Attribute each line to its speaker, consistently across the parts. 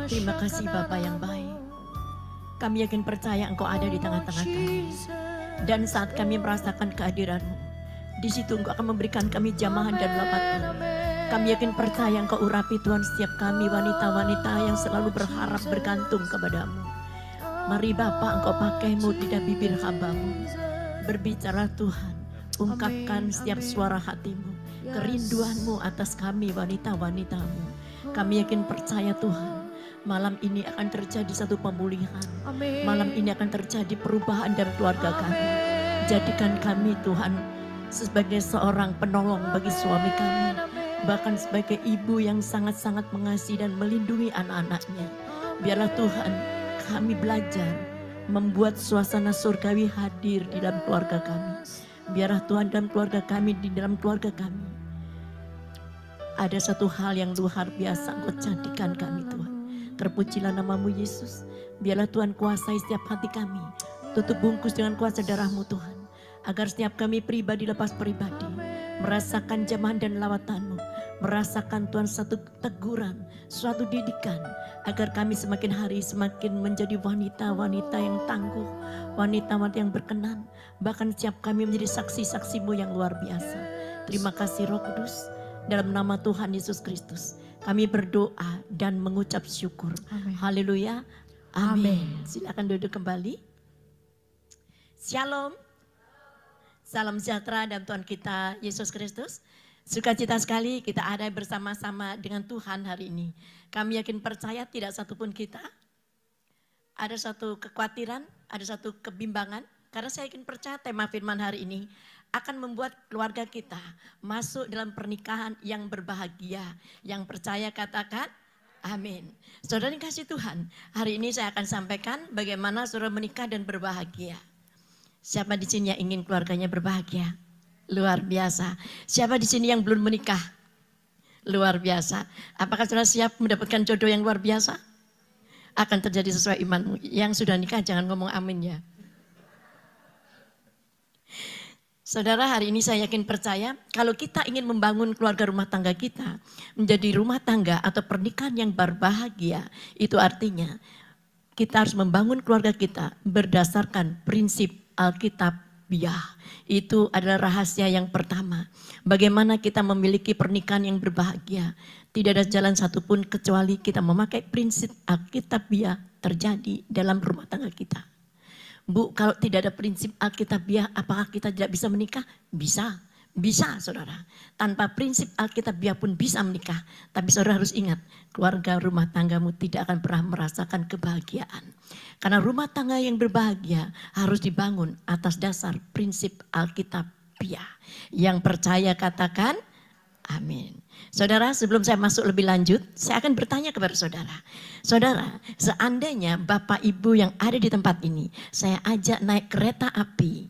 Speaker 1: Terima kasih Bapa yang baik. Kami yakin percaya Engkau ada di tengah-tengah kami. Dan saat kami merasakan kehadiran-Mu, di situ Engkau akan memberikan kami jamahan dan lawatan. Kami yakin percaya Engkau urapi Tuhan setiap kami wanita-wanita yang selalu berharap bergantung kepadamu. Mari Bapa, Engkau pakai mutiara bibir hamba-Mu. Berbicara Tuhan, ungkapkan setiap suara hatimu, kerinduan-Mu atas kami wanita-wanita-Mu. Kami yakin percaya Tuhan, malam ini akan terjadi satu pemulihan. Malam ini akan terjadi perubahan dalam keluarga kami. Jadikan kami Tuhan sebagai seorang penolong bagi suami kami. Bahkan sebagai ibu yang sangat-sangat mengasihi dan melindungi anak-anaknya. Biarlah Tuhan kami belajar membuat suasana surgawi hadir di dalam keluarga kami. Biarlah Tuhan dalam keluarga kami, di dalam keluarga kami ada satu hal yang luar biasa Engkau jadikan kami Tuhan. Terpujilah nama-Mu Yesus. Biarlah Tuhan kuasai setiap hati kami. Tutup bungkus dengan kuasa darah-Mu Tuhan. Agar setiap kami pribadi lepas pribadi merasakan jamahan dan lawatan-Mu. Merasakan Tuhan satu teguran, suatu didikan. Agar kami semakin hari semakin menjadi wanita-wanita yang tangguh. Wanita-wanita yang berkenan. Bahkan setiap kami menjadi saksi-saksi-Mu yang luar biasa. Terima kasih Roh Kudus. Dalam nama Tuhan Yesus Kristus kami berdoa dan mengucap syukur. Haleluya. Amin. Silakan duduk kembali. Shalom. Salam sejahtera dalam Tuhan kita Yesus Kristus. Sukacita sekali kita ada bersama-sama dengan Tuhan hari ini. Kami yakin percaya tidak satupun kita ada satu kekhawatiran, ada satu kebimbangan. Karena saya yakin percaya tema firman hari ini akan membuat keluarga kita masuk dalam pernikahan yang berbahagia. Yang percaya katakan amin. Saudara dikasih Tuhan, hari ini saya akan sampaikan bagaimana saudara menikah dan berbahagia. Siapa di sini yang ingin keluarganya berbahagia? Luar biasa. Siapa di sini yang belum menikah? Luar biasa. Apakah saudara siap mendapatkan jodoh yang luar biasa? Akan terjadi sesuai imanmu. Yang sudah nikah jangan ngomong amin ya. Saudara, hari ini saya yakin percaya kalau kita ingin membangun keluarga rumah tangga kita menjadi rumah tangga atau pernikahan yang berbahagia, itu artinya kita harus membangun keluarga kita berdasarkan prinsip Alkitabiah. Itu adalah rahasia yang pertama. Bagaimana kita memiliki pernikahan yang berbahagia. Tidak ada jalan satupun kecuali kita memakai prinsip Alkitabiah terjadi dalam rumah tangga kita. Bu, kalau tidak ada prinsip Alkitabiah, apakah kita tidak bisa menikah? Bisa, bisa saudara. Tanpa prinsip Alkitabiah pun bisa menikah. Tapi saudara harus ingat, keluarga rumah tanggamu tidak akan pernah merasakan kebahagiaan. Karena rumah tangga yang berbahagia harus dibangun atas dasar prinsip Alkitabiah. Yang percaya katakan amin. Saudara, sebelum saya masuk lebih lanjut, saya akan bertanya kepada saudara. Saudara, seandainya Bapak Ibu yang ada di tempat ini, saya ajak naik kereta api.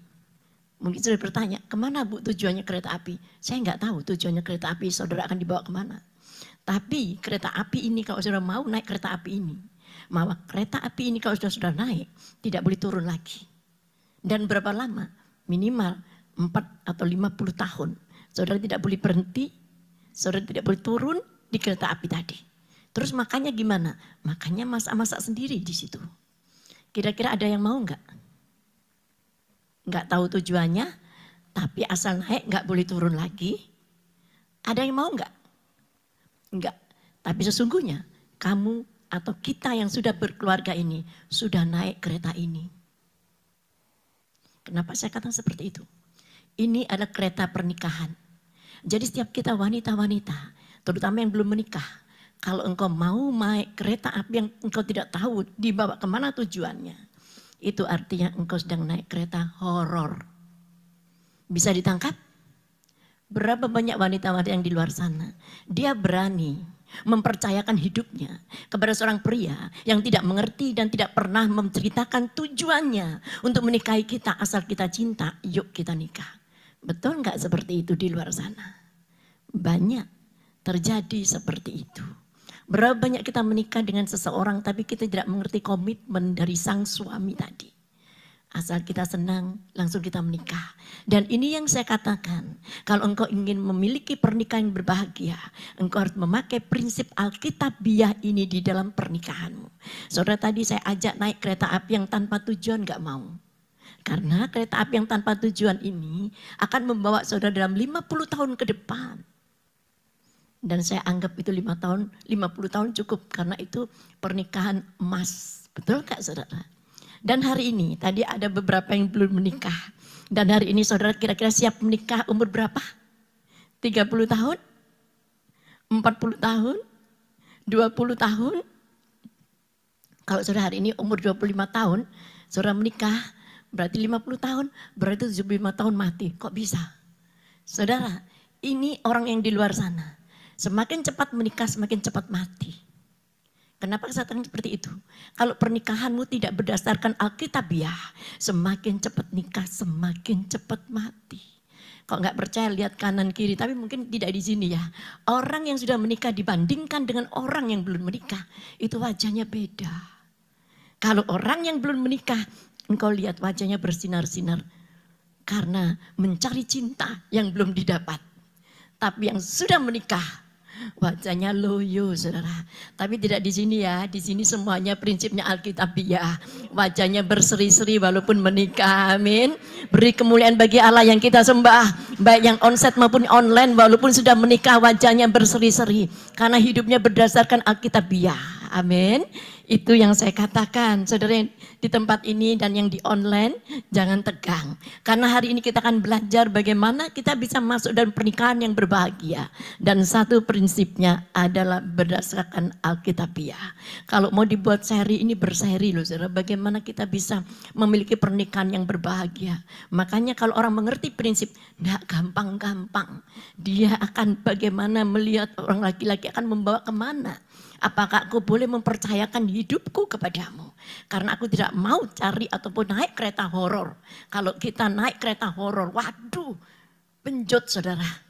Speaker 1: Mungkin saudara bertanya, kemana Bu tujuannya kereta api? Saya nggak tahu tujuannya kereta api, saudara akan dibawa kemana. Tapi kereta api ini kalau saudara mau naik kereta api ini, maka kereta api ini kalau sudah naik, tidak boleh turun lagi. Dan berapa lama? Minimal 4 atau 50 tahun. Saudara tidak boleh berhenti. Saudara tidak boleh turun di kereta api tadi. Terus makannya gimana? Makannya masak-masak sendiri di situ. Kira-kira ada yang mau enggak? Enggak tahu tujuannya, tapi asal naik enggak boleh turun lagi. Ada yang mau enggak? Enggak. Tapi sesungguhnya kamu atau kita yang sudah berkeluarga ini sudah naik kereta ini. Kenapa saya katakan seperti itu? Ini adalah kereta pernikahan. Jadi setiap kita wanita-wanita, terutama yang belum menikah, kalau engkau mau naik kereta api yang engkau tidak tahu dibawa kemana tujuannya, itu artinya engkau sedang naik kereta horor. Bisa ditangkap? Berapa banyak wanita-wanita yang di luar sana, dia berani mempercayakan hidupnya kepada seorang pria yang tidak mengerti dan tidak pernah menceritakan tujuannya untuk menikahi kita asal kita cinta, yuk kita nikah. Betul nggak seperti itu di luar sana? Banyak terjadi seperti itu. Berapa banyak kita menikah dengan seseorang tapi kita tidak mengerti komitmen dari sang suami tadi. Asal kita senang, langsung kita menikah. Dan ini yang saya katakan, kalau engkau ingin memiliki pernikahan yang berbahagia, engkau harus memakai prinsip Alkitabiah ini di dalam pernikahanmu. Saudara, tadi saya ajak naik kereta api yang tanpa tujuan, gak mau. Karena kereta api yang tanpa tujuan ini akan membawa saudara dalam 50 tahun ke depan. Dan saya anggap itu 50 tahun cukup, karena itu pernikahan emas. Betul gak saudara? Dan hari ini, tadi ada beberapa yang belum menikah. Dan hari ini saudara kira-kira siap menikah umur berapa? 30 tahun? 40 tahun? 20 tahun? Kalau saudara hari ini umur 25 tahun, saudara menikah, berarti 50 tahun, berarti 75 tahun mati. Kok bisa? Saudara, ini orang yang di luar sana. Semakin cepat menikah, semakin cepat mati. Kenapa saya katakan seperti itu? Kalau pernikahanmu tidak berdasarkan Alkitabiah, semakin cepat nikah, semakin cepat mati. Kalau nggak percaya lihat kanan kiri, tapi mungkin tidak di sini ya. Orang yang sudah menikah dibandingkan dengan orang yang belum menikah, itu wajahnya beda. Kalau orang yang belum menikah, engkau lihat wajahnya bersinar-sinar karena mencari cinta yang belum didapat. Tapi yang sudah menikah, wajahnya loyo saudara. Tapi tidak di sini ya. Di sini semuanya prinsipnya Alkitabiah. Wajahnya berseri-seri walaupun menikah. Amin. Beri kemuliaan bagi Allah yang kita sembah. Baik yang onsite maupun online. Walaupun sudah menikah wajahnya berseri-seri. Karena hidupnya berdasarkan Alkitabiah. Amin. Itu yang saya katakan, saudara yang di tempat ini dan yang di online, jangan tegang. Karena hari ini kita akan belajar bagaimana kita bisa masuk dalam pernikahan yang berbahagia. Dan satu prinsipnya adalah berdasarkan Alkitabiah. Kalau mau dibuat seri ini berseri loh saudara, bagaimana kita bisa memiliki pernikahan yang berbahagia. Makanya kalau orang mengerti prinsip, enggak gampang-gampang. Dia akan bagaimana melihat orang laki-laki akan membawa kemana. Apakah aku boleh mempercayakan hidupku kepadamu? Karena aku tidak mau cari ataupun naik kereta horor. Kalau kita naik kereta horor, waduh, penjot saudara.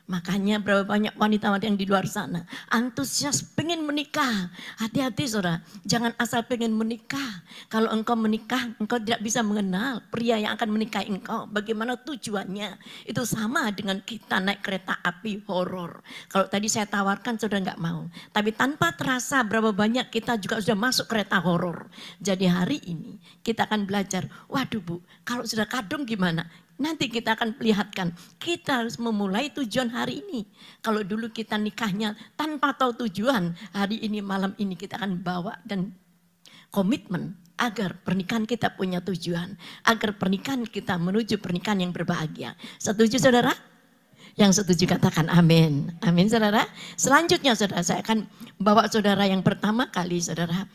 Speaker 1: Makanya berapa banyak wanita-wanita yang di luar sana antusias pengen menikah. Hati-hati saudara, jangan asal pengen menikah. Kalau engkau menikah, engkau tidak bisa mengenal pria yang akan menikahi engkau. Bagaimana tujuannya? Itu sama dengan kita naik kereta api horor. Kalau tadi saya tawarkan saudara nggak mau. Tapi tanpa terasa berapa banyak kita juga sudah masuk kereta horor. Jadi hari ini kita akan belajar, waduh Bu, kalau sudah kadung gimana? Nanti kita akan perlihatkan, kita harus memulai tujuan hari ini. Kalau dulu kita nikahnya tanpa tahu tujuan, hari ini malam ini kita akan bawa dan komitmen agar pernikahan kita punya tujuan. Agar pernikahan kita menuju pernikahan yang berbahagia. Setuju saudara? Yang setuju katakan amin. Amin saudara. Selanjutnya saudara, saya akan bawa saudara yang pertama kali saudara.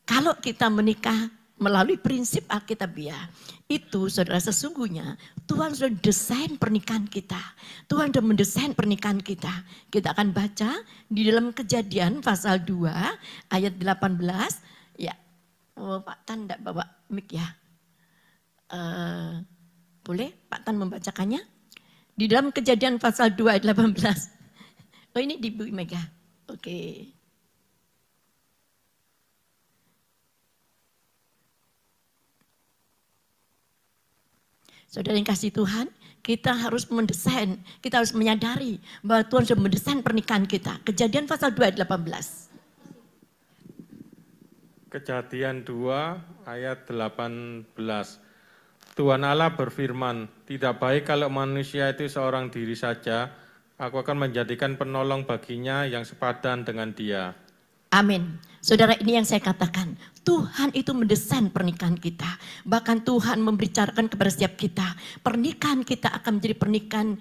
Speaker 1: Kalau kita menikah melalui prinsip Alkitabiah, itu saudara sesungguhnya Tuhan sudah desain pernikahan kita. Tuhan sudah mendesain pernikahan kita. Kita akan baca di dalam Kejadian pasal 2 ayat 18. Ya, oh, Pak Tan tidak bawa mic ya. Boleh Pak Tan membacakannya? Di dalam Kejadian pasal 2 ayat 18. Oh ini di Bu Mega. Oke. Saudara yang kasih Tuhan, kita harus mendesain, kita harus menyadari bahwa Tuhan sudah mendesain pernikahan kita. Kejadian pasal 2 ayat 18.
Speaker 2: Kejadian 2 ayat 18. Tuhan Allah berfirman, tidak baik kalau manusia itu seorang diri saja, aku akan menjadikan penolong baginya yang sepadan dengan dia.
Speaker 1: Amin. Saudara, ini yang saya katakan. Tuhan itu mendesain pernikahan kita. Bahkan Tuhan membicarakan kepada setiap kita. Pernikahan kita akan menjadi pernikahan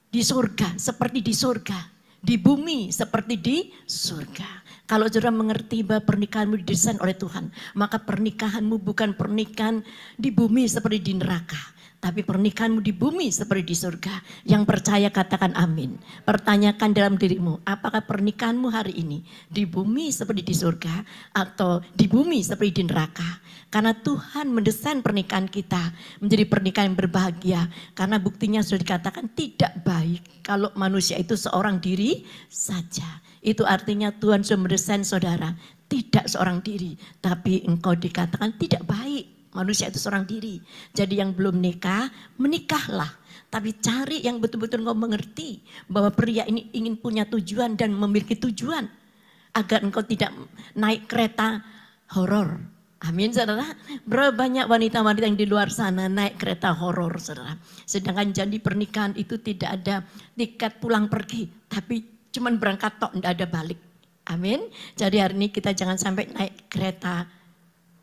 Speaker 1: di surga. Seperti di surga. Di bumi seperti di surga. Kalau saudara mengerti bahwa pernikahanmu didesain oleh Tuhan. Maka pernikahanmu bukan pernikahan di bumi seperti di neraka. Tapi pernikahanmu di bumi seperti di surga. Yang percaya katakan amin. Pertanyakan dalam dirimu, apakah pernikahanmu hari ini di bumi seperti di surga atau di bumi seperti di neraka? Karena Tuhan mendesain pernikahan kita menjadi pernikahan yang berbahagia. Karena buktinya sudah dikatakan tidak baik kalau manusia itu seorang diri saja. Itu artinya Tuhan sudah mendesain saudara tidak seorang diri, tapi engkau dikatakan tidak baik. Manusia itu seorang diri. Jadi yang belum nikah, menikahlah. Tapi cari yang betul-betul engkau mengerti bahwa pria ini ingin punya tujuan dan memiliki tujuan. Agar engkau tidak naik kereta horor. Amin, saudara. Berapa banyak wanita-wanita yang di luar sana naik kereta horor, saudara. Sedangkan janji pernikahan itu tidak ada tiket pulang pergi. Tapi cuman berangkat tok, tidak ada balik. Amin. Jadi hari ini kita jangan sampai naik kereta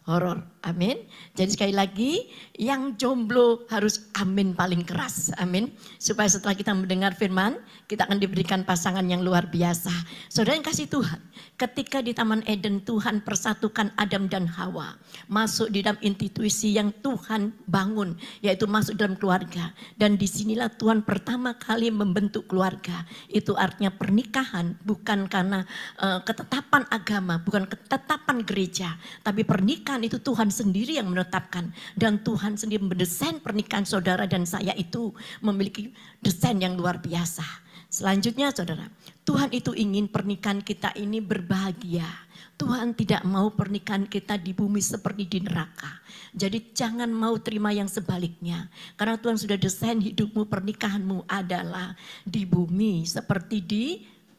Speaker 1: horor. Amin. Jadi sekali lagi yang jomblo harus amin paling keras. Amin. Supaya setelah kita mendengar firman, kita akan diberikan pasangan yang luar biasa. Saudara yang kasih Tuhan, ketika di Taman Eden Tuhan persatukan Adam dan Hawa. Masuk di dalam institusi yang Tuhan bangun, yaitu masuk dalam keluarga. Dan disinilah Tuhan pertama kali membentuk keluarga. Itu artinya pernikahan bukan karena ketetapan agama, bukan ketetapan gereja. Tapi pernikahan itu Tuhan sendiri yang menetapkan. Dan Tuhan sendiri mendesain pernikahan saudara dan saya itu memiliki desain yang luar biasa. Selanjutnya saudara, Tuhan itu ingin pernikahan kita ini berbahagia. Tuhan tidak mau pernikahan kita di bumi seperti di neraka. Jadi jangan mau terima yang sebaliknya. Karena Tuhan sudah desain hidupmu, pernikahanmu adalah di bumi seperti di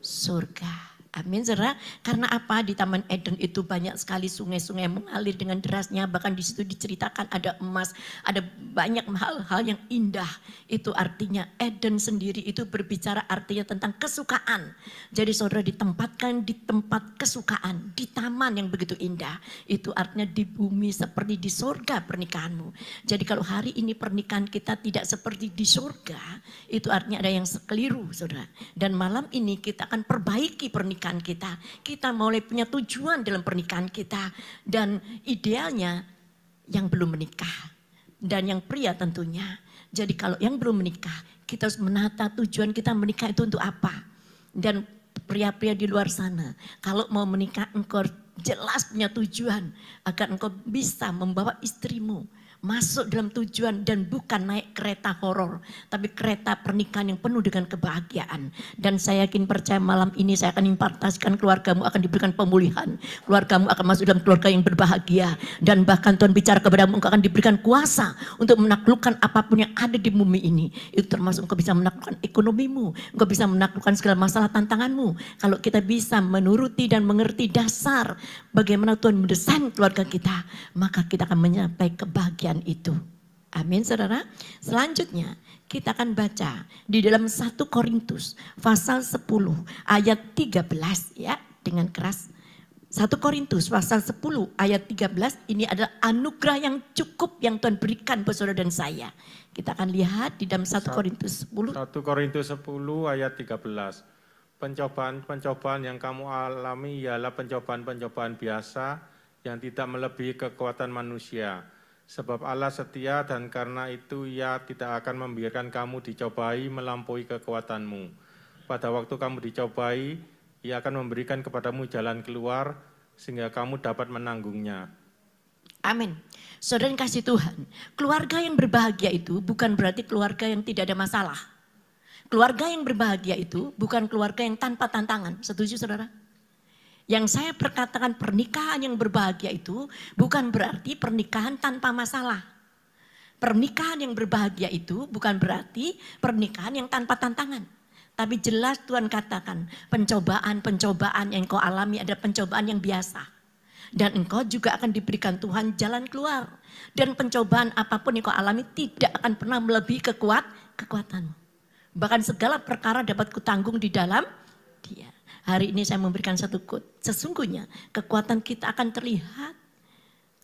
Speaker 1: surga. Amin, saudara. Karena apa? Di Taman Eden itu banyak sekali sungai-sungai mengalir dengan derasnya. Bahkan di situ diceritakan ada emas, ada banyak hal-hal yang indah. Itu artinya Eden sendiri itu berbicara artinya tentang kesukaan. Jadi saudara ditempatkan di tempat kesukaan, di taman yang begitu indah. Itu artinya di bumi seperti di surga pernikahanmu. Jadi kalau hari ini pernikahan kita tidak seperti di surga, itu artinya ada yang keliru, saudara. Dan malam ini kita akan perbaiki pernikahan kita. Kita mulai punya tujuan dalam pernikahan kita. Dan idealnya yang belum menikah. Dan yang pria tentunya. Jadi kalau yang belum menikah, kita harus menata tujuan kita menikah itu untuk apa. Dan pria-pria di luar sana, kalau mau menikah engkau jelas punya tujuan. Agar engkau bisa membawa istrimu masuk dalam tujuan dan bukan naik kereta horor, tapi kereta pernikahan yang penuh dengan kebahagiaan. Dan saya yakin percaya malam ini saya akan impartasikan keluargamu akan diberikan pemulihan. Keluargamu akan masuk dalam keluarga yang berbahagia. Dan bahkan Tuhan bicara kepadamu, engkau akan diberikan kuasa untuk menaklukkan apapun yang ada di bumi ini. Itu termasuk engkau bisa menaklukkan ekonomimu, engkau bisa menaklukkan segala masalah tantanganmu. Kalau kita bisa menuruti dan mengerti dasar bagaimana Tuhan mendesain keluarga kita, maka kita akan mencapai kebahagiaan itu. Amin, saudara. Selanjutnya kita akan baca di dalam 1 Korintus pasal 10 ayat 13 ya, dengan keras. 1 Korintus pasal 10 ayat 13 ini adalah anugerah yang cukup yang Tuhan berikan buat saudara dan saya. Kita akan lihat di dalam 1 Korintus 10.
Speaker 2: 1 Korintus 10 ayat 13. Pencobaan-pencobaan yang kamu alami ialah pencobaan-pencobaan biasa yang tidak melebihi kekuatan manusia. Sebab Allah setia dan karena itu Ia tidak akan membiarkan kamu dicobai melampaui kekuatanmu. Pada waktu kamu dicobai, Ia akan memberikan kepadamu jalan keluar sehingga kamu dapat menanggungnya.
Speaker 1: Amin. Saudara yang kasih Tuhan, keluarga yang berbahagia itu bukan berarti keluarga yang tidak ada masalah. Keluarga yang berbahagia itu bukan keluarga yang tanpa tantangan. Setuju saudara? Yang saya perkatakan pernikahan yang berbahagia itu bukan berarti pernikahan tanpa masalah. Pernikahan yang berbahagia itu bukan berarti pernikahan yang tanpa tantangan. Tapi jelas Tuhan katakan pencobaan-pencobaan yang kau alami adalah pencobaan yang biasa. Dan engkau juga akan diberikan Tuhan jalan keluar. Dan pencobaan apapun yang kau alami tidak akan pernah melebihi kekuatanmu. Bahkan segala perkara dapat kutanggung di dalam Dia. Hari ini saya memberikan satu quote. Sesungguhnya kekuatan kita akan terlihat.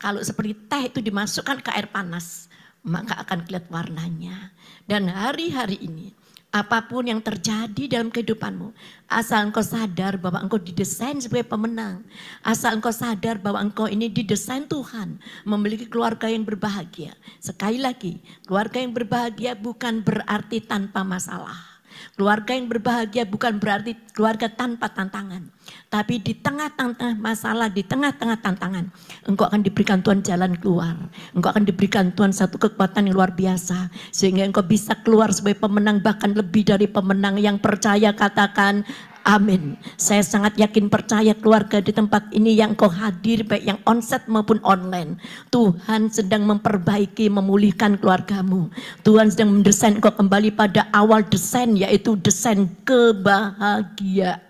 Speaker 1: Kalau seperti teh itu dimasukkan ke air panas, maka akan kelihatan warnanya. Dan hari-hari ini, apapun yang terjadi dalam kehidupanmu, asal engkau sadar bahwa engkau didesain sebagai pemenang. Asal engkau sadar bahwa engkau ini didesain Tuhan, memiliki keluarga yang berbahagia. Sekali lagi, keluarga yang berbahagia bukan berarti tanpa masalah. Keluarga yang berbahagia bukan berarti keluarga tanpa tantangan. Tapi di tengah-tengah masalah, di tengah-tengah tantangan, engkau akan diberikan Tuhan jalan keluar. Engkau akan diberikan Tuhan satu kekuatan yang luar biasa. Sehingga engkau bisa keluar sebagai pemenang, bahkan lebih dari pemenang. Yang percaya katakan Amin. Saya sangat yakin percaya keluarga di tempat ini yang kau hadir baik yang onsite maupun online. Tuhan sedang memperbaiki, memulihkan keluargamu. Tuhan sedang mendesain kau kembali pada awal desain, yaitu desain kebahagiaan.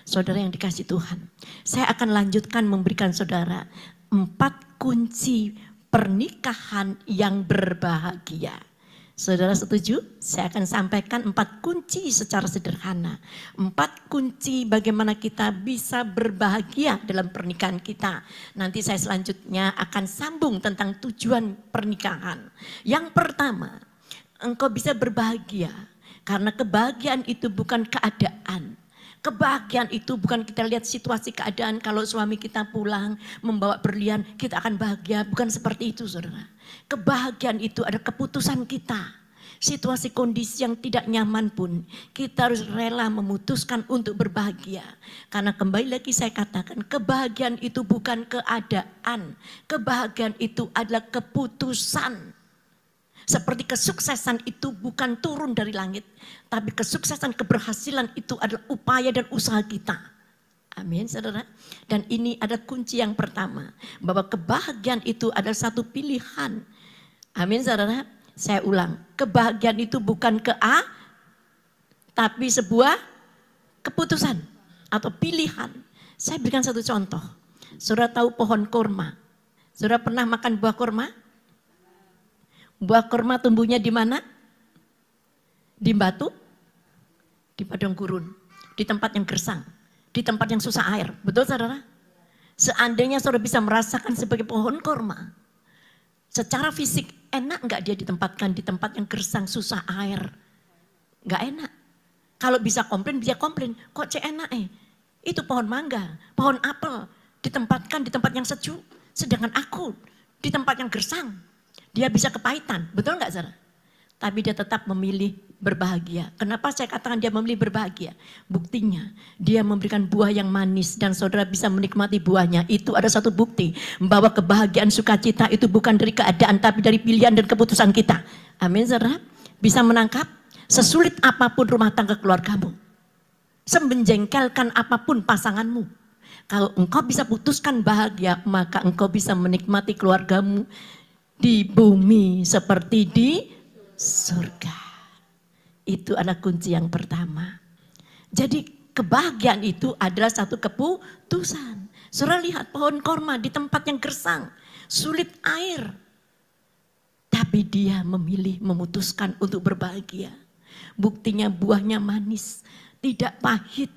Speaker 1: Saudara yang dikasih Tuhan, saya akan lanjutkan memberikan saudara 4 kunci pernikahan yang berbahagia. Saudara setuju? Saya akan sampaikan 4 kunci secara sederhana. 4 kunci bagaimana kita bisa berbahagia dalam pernikahan kita. Nanti saya selanjutnya akan sambung tentang tujuan pernikahan. Yang pertama, engkau bisa berbahagia karena kebahagiaan itu bukan keadaan. Kebahagiaan itu bukan kita lihat situasi keadaan, kalau suami kita pulang membawa berlian kita akan bahagia, bukan seperti itu saudara. Kebahagiaan itu ada keputusan kita. Situasi kondisi yang tidak nyaman pun kita harus rela memutuskan untuk berbahagia. Karena kembali lagi saya katakan kebahagiaan itu bukan keadaan. Kebahagiaan itu adalah keputusan. Seperti kesuksesan itu bukan turun dari langit. Tapi kesuksesan keberhasilan itu adalah upaya dan usaha kita. Amin saudara. Dan ini ada kunci yang pertama. Bahwa kebahagiaan itu adalah satu pilihan. Amin saudara. Saya ulang. Kebahagiaan itu bukan tapi sebuah keputusan. Atau pilihan. Saya berikan satu contoh. Saudara tahu pohon kurma. Saudara pernah makan buah kurma? Buah kurma tumbuhnya di mana? Di batu, di padang gurun, di tempat yang gersang, di tempat yang susah air. Betul saudara? Seandainya saudara bisa merasakan sebagai pohon kurma, secara fisik enak enggak dia ditempatkan di tempat yang gersang, susah air? Enggak enak. Kalau bisa komplain, dia komplain. Kok enak Itu pohon mangga, pohon apel, ditempatkan di tempat yang sejuk. Sedangkan aku di tempat yang gersang. Dia bisa kepahitan, betul enggak saudara? Tapi dia tetap memilih berbahagia. Kenapa saya katakan dia memilih berbahagia? Buktinya dia memberikan buah yang manis dan saudara bisa menikmati buahnya. Itu ada satu bukti bahwa kebahagiaan sukacita itu bukan dari keadaan tapi dari pilihan dan keputusan kita. Amin saudara? Bisa menangkap? Sesulit apapun rumah tangga keluargamu. Semenjengkelkan apapun pasanganmu. Kalau engkau bisa putuskan bahagia, maka engkau bisa menikmati keluargamu di bumi seperti di surga. Itu adalah kunci yang pertama. Jadi kebahagiaan itu adalah satu keputusan. Saudara lihat pohon korma di tempat yang gersang, sulit air. Tapi dia memilih memutuskan untuk berbahagia. Buktinya buahnya manis, tidak pahit.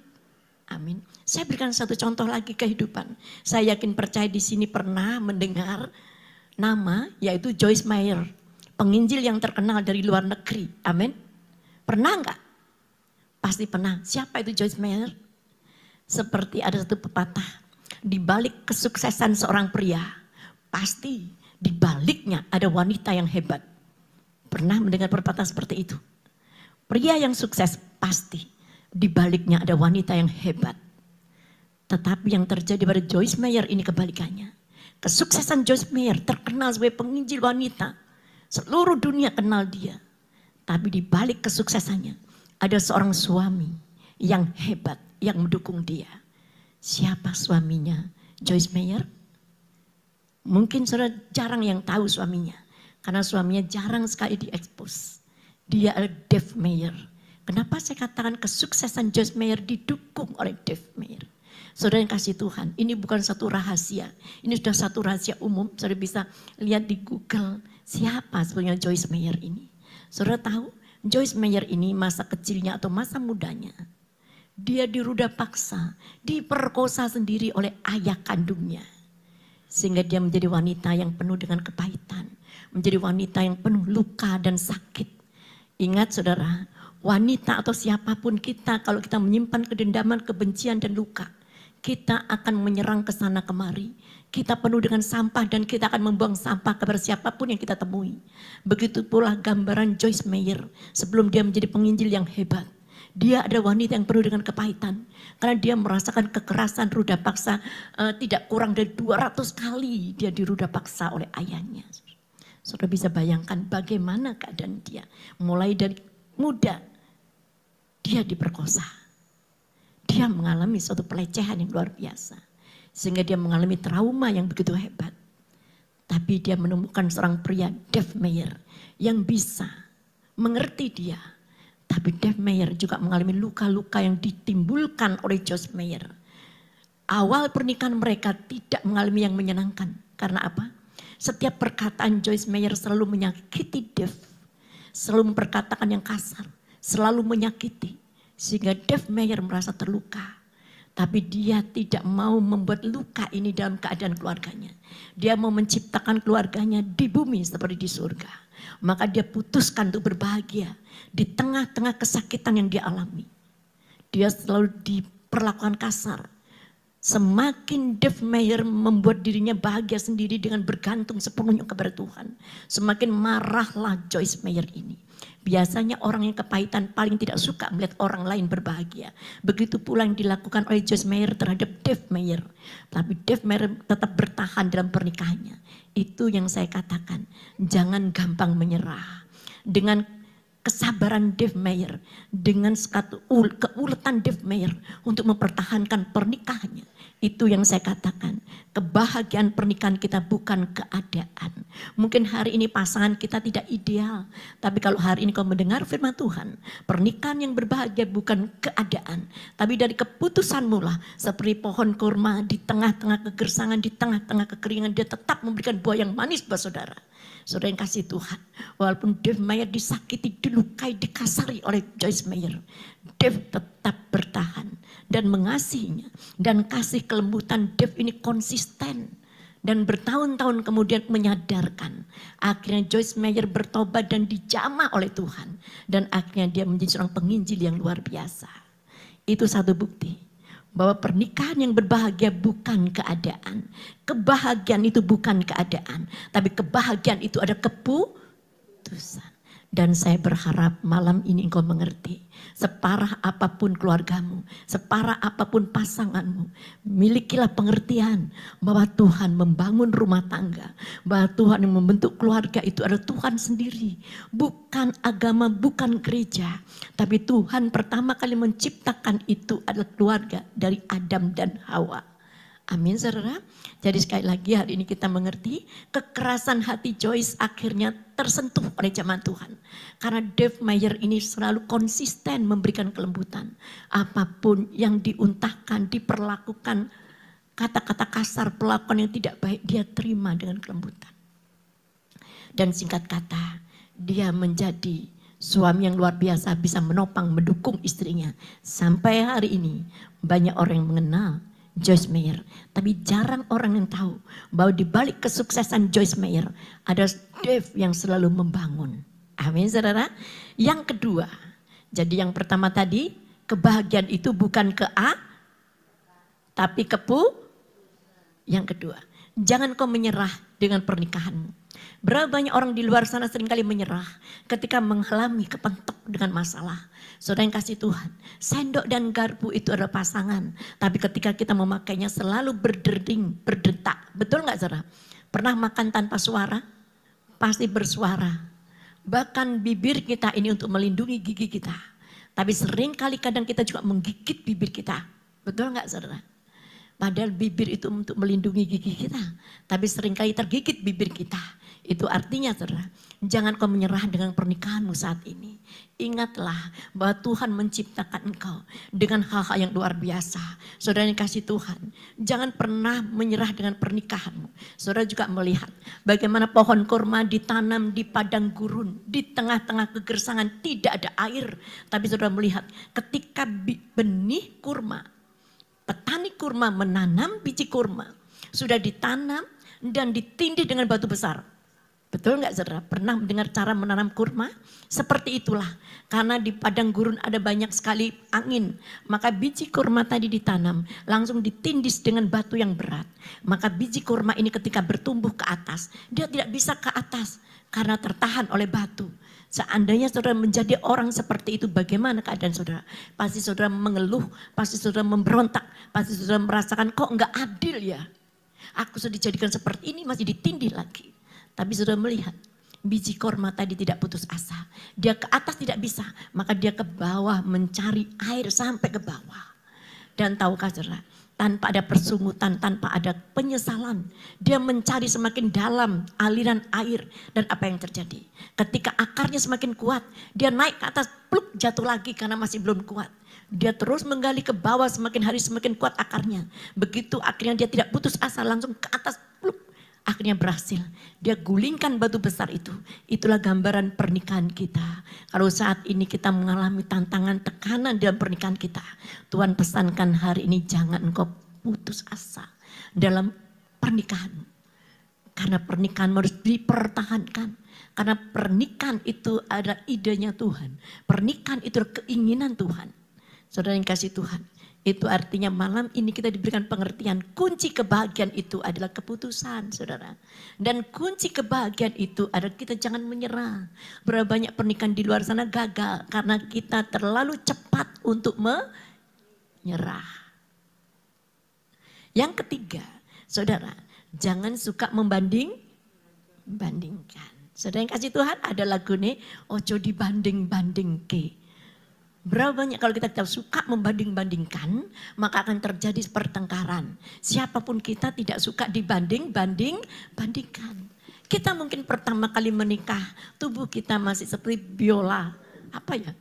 Speaker 1: Amin. Saya berikan satu contoh lagi kehidupan. Saya yakin percaya di sini pernah mendengar nama yaitu Joyce Meyer, penginjil yang terkenal dari luar negeri. Amin. Pernah enggak? Pasti pernah. Siapa itu Joyce Meyer? Seperti ada satu pepatah, di balik kesuksesan seorang pria, pasti di baliknya ada wanita yang hebat. Pernah mendengar pepatah seperti itu? Pria yang sukses pasti di baliknya ada wanita yang hebat. Tetapi yang terjadi pada Joyce Meyer ini kebalikannya. Kesuksesan Joyce Meyer terkenal sebagai penginjil wanita. Seluruh dunia kenal dia. Tapi di balik kesuksesannya ada seorang suami yang hebat yang mendukung dia. Siapa suaminya? Joyce Meyer? Mungkin saudara jarang yang tahu suaminya. Karena suaminya jarang sekali diekspos. Dia adalah Dave Meyer. Kenapa saya katakan kesuksesan Joyce Meyer didukung oleh Dave Meyer? Saudara yang kasih Tuhan, ini bukan satu rahasia. Ini sudah satu rahasia umum. Saudara bisa lihat di Google siapa sebenarnya Joyce Meyer ini. Saudara tahu Joyce Meyer ini masa kecilnya atau masa mudanya. Dia diruda paksa, diperkosa sendiri oleh ayah kandungnya. Sehingga dia menjadi wanita yang penuh dengan kepahitan. Menjadi wanita yang penuh luka dan sakit. Ingat saudara, wanita atau siapapun kita kalau kita menyimpan kedendaman, kebencian dan luka. Kita akan menyerang ke sana kemari. Kita penuh dengan sampah dan kita akan membuang sampah kepada siapapun yang kita temui. Begitu pula gambaran Joyce Meyer sebelum dia menjadi penginjil yang hebat. Dia adalah wanita yang penuh dengan kepahitan. Karena dia merasakan kekerasan ruda paksa tidak kurang dari 200 kali dia diruda paksa oleh ayahnya. Saudara bisa bayangkan bagaimana keadaan dia. Mulai dari muda dia diperkosa. dia mengalami suatu pelecehan yang luar biasa. Sehingga dia mengalami trauma yang begitu hebat. Tapi dia menemukan seorang pria, Dave Meyer, yang bisa mengerti dia. Tapi Dave Meyer juga mengalami luka-luka yang ditimbulkan oleh Joyce Meyer. Awal pernikahan mereka tidak mengalami yang menyenangkan. Karena apa? Setiap perkataan Joyce Meyer selalu menyakiti Dave. Selalu memperkatakan yang kasar. Selalu menyakiti. Sehingga Dave Meyer merasa terluka. Tapi dia tidak mau membuat luka ini dalam keadaan keluarganya. Dia mau menciptakan keluarganya di bumi seperti di surga. Maka dia putuskan untuk berbahagia di tengah-tengah kesakitan yang dia alami. Dia selalu diperlakukan kasar. Semakin Dave Meyer membuat dirinya bahagia sendiri dengan bergantung sepenuhnya kepada Tuhan. Semakin marahlah Joyce Meyer ini. Biasanya orang yang kepahitan paling tidak suka melihat orang lain berbahagia. Begitu pula yang dilakukan oleh Joyce Meyer terhadap Dave Meyer. Tapi Dave Meyer tetap bertahan dalam pernikahannya. Itu yang saya katakan, jangan gampang menyerah. Dengan kesabaran Dave Meyer, dengan keuletan Dave Meyer untuk mempertahankan pernikahannya. Itu yang saya katakan, kebahagiaan pernikahan kita bukan keadaan. Mungkin hari ini pasangan kita tidak ideal, tapi kalau hari ini kau mendengar firman Tuhan, pernikahan yang berbahagia bukan keadaan, tapi dari keputusanmu lah, seperti pohon kurma di tengah-tengah kegersangan, di tengah-tengah kekeringan, dia tetap memberikan buah yang manis buat saudara. Saudara yang kasih Tuhan, walaupun Dave Meyer disakiti, dilukai, dikasari oleh Joyce Meyer, Dave tetap bertahan dan mengasihinya. Dan kasih kelembutan Dave ini konsisten. Dan bertahun-tahun kemudian menyadarkan. Akhirnya Joyce Meyer bertobat dan dijamah oleh Tuhan. Dan akhirnya dia menjadi seorang penginjil yang luar biasa. Itu satu bukti. Bahwa pernikahan yang berbahagia bukan keadaan. Kebahagiaan itu bukan keadaan. Tapi kebahagiaan itu ada keputusan. Dan saya berharap malam ini engkau mengerti. Separah apapun keluargamu, separah apapun pasanganmu, milikilah pengertian bahwa Tuhan membangun rumah tangga. Bahwa Tuhan yang membentuk keluarga itu adalah Tuhan sendiri. Bukan agama, bukan gereja. Tapi Tuhan pertama kali menciptakan itu adalah keluarga dari Adam dan Hawa. Amin saudara. Jadi sekali lagi hari ini kita mengerti kekerasan hati Joyce akhirnya tersentuh oleh jamaah Tuhan. Karena Dave Meyer ini selalu konsisten memberikan kelembutan. Apapun yang diuntahkan, diperlakukan, kata-kata kasar, perlakuan yang tidak baik, dia terima dengan kelembutan. Dan singkat kata, dia menjadi suami yang luar biasa, bisa menopang, mendukung istrinya. Sampai hari ini banyak orang yang mengenal Joyce Meyer, tapi jarang orang yang tahu bahwa di balik kesuksesan Joyce Meyer ada Dave yang selalu membangun. Amin saudara. Yang kedua, jadi yang pertama tadi kebahagiaan itu bukan tapi Yang kedua, jangan kau menyerah dengan pernikahanmu. Berapa banyak orang di luar sana seringkali menyerah ketika mengalami kepentok dengan masalah. Saudara yang kasih Tuhan, sendok dan garpu itu adalah pasangan. Tapi ketika kita memakainya selalu berdering, berdetak. Betul gak saudara? Pernah makan tanpa suara? Pasti bersuara. Bahkan bibir kita ini untuk melindungi gigi kita. Tapi seringkali kadang kita juga menggigit bibir kita. Betul gak saudara? Padahal bibir itu untuk melindungi gigi kita. Tapi seringkali tergigit bibir kita. Itu artinya saudara, jangan kau menyerah dengan pernikahanmu saat ini. Ingatlah bahwa Tuhan menciptakan engkau dengan hal-hal yang luar biasa. Saudara yang kasih Tuhan, jangan pernah menyerah dengan pernikahanmu. Saudara juga melihat bagaimana pohon kurma ditanam di padang gurun. Di tengah-tengah kegersangan tidak ada air. Tapi saudara melihat ketika benih kurma, petani kurma menanam biji kurma, sudah ditanam dan ditindih dengan batu besar. Betul nggak saudara? Pernah mendengar cara menanam kurma? Seperti itulah. Karena di padang gurun ada banyak sekali angin. Maka biji kurma tadi ditanam. Langsung ditindis dengan batu yang berat. Maka biji kurma ini ketika bertumbuh ke atas. Dia tidak bisa ke atas. Karena tertahan oleh batu. Seandainya saudara menjadi orang seperti itu, bagaimana keadaan saudara? Pasti saudara mengeluh. Pasti saudara memberontak. Pasti saudara merasakan kok nggak adil ya. Aku sudah dijadikan seperti ini masih ditindih lagi. Tapi sudah melihat biji kurma tadi tidak putus asa. Dia ke atas tidak bisa, maka dia ke bawah mencari air sampai ke bawah. Dan tahukah saudara, tanpa ada persungutan, tanpa ada penyesalan, dia mencari semakin dalam aliran air. Dan apa yang terjadi? Ketika akarnya semakin kuat, dia naik ke atas, pluk, jatuh lagi karena masih belum kuat. Dia terus menggali ke bawah, semakin hari semakin kuat akarnya. Begitu akhirnya dia tidak putus asa, langsung ke atas, pluk, akhirnya berhasil. Dia gulingkan batu besar itu. Itulah gambaran pernikahan kita. Kalau saat ini kita mengalami tantangan, tekanan dalam pernikahan kita, Tuhan pesankan hari ini jangan engkau putus asa dalam pernikahan. Karena pernikahan harus dipertahankan. Karena pernikahan itu ada idenya Tuhan. Pernikahan itu keinginan Tuhan. Saudara yang kasih Tuhan, itu artinya malam ini kita diberikan pengertian kunci kebahagiaan itu adalah keputusan, saudara. Dan kunci kebahagiaan itu adalah kita jangan menyerah. Berapa banyak pernikahan di luar sana gagal karena kita terlalu cepat untuk menyerah. Yang ketiga, saudara, jangan suka membandingkan. Saudara yang kasih Tuhan, ada lagu nih, ojo dibanding-banding ke. Berapa banyak kalau kita suka membanding-bandingkan, maka akan terjadi pertengkaran. Siapapun kita tidak suka dibanding-bandingkan. Kita mungkin pertama kali menikah, tubuh kita masih seperti biola. Apa ya?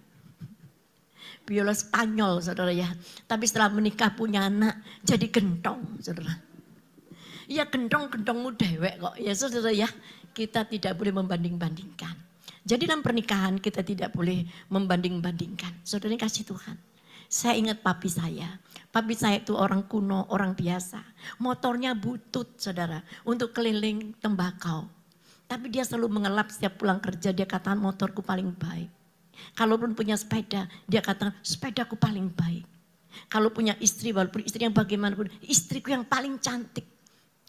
Speaker 1: Biola Spanyol, saudara ya. Tapi setelah menikah punya anak, jadi gentong, saudara. Ya gentong-gentongmu dewek kok. Ya saudara ya, kita tidak boleh membanding-bandingkan. Jadi dalam pernikahan kita tidak boleh membanding-bandingkan. Saudara kasih Tuhan. Saya ingat papi saya. Papi saya itu orang kuno, orang biasa. Motornya butut saudara. Untuk keliling tembakau. Tapi dia selalu mengelap setiap pulang kerja. Dia katakan motorku paling baik. Kalaupun punya sepeda, dia katakan sepedaku paling baik. Kalau punya istri, walaupun istri yang bagaimanapun, istriku yang paling cantik.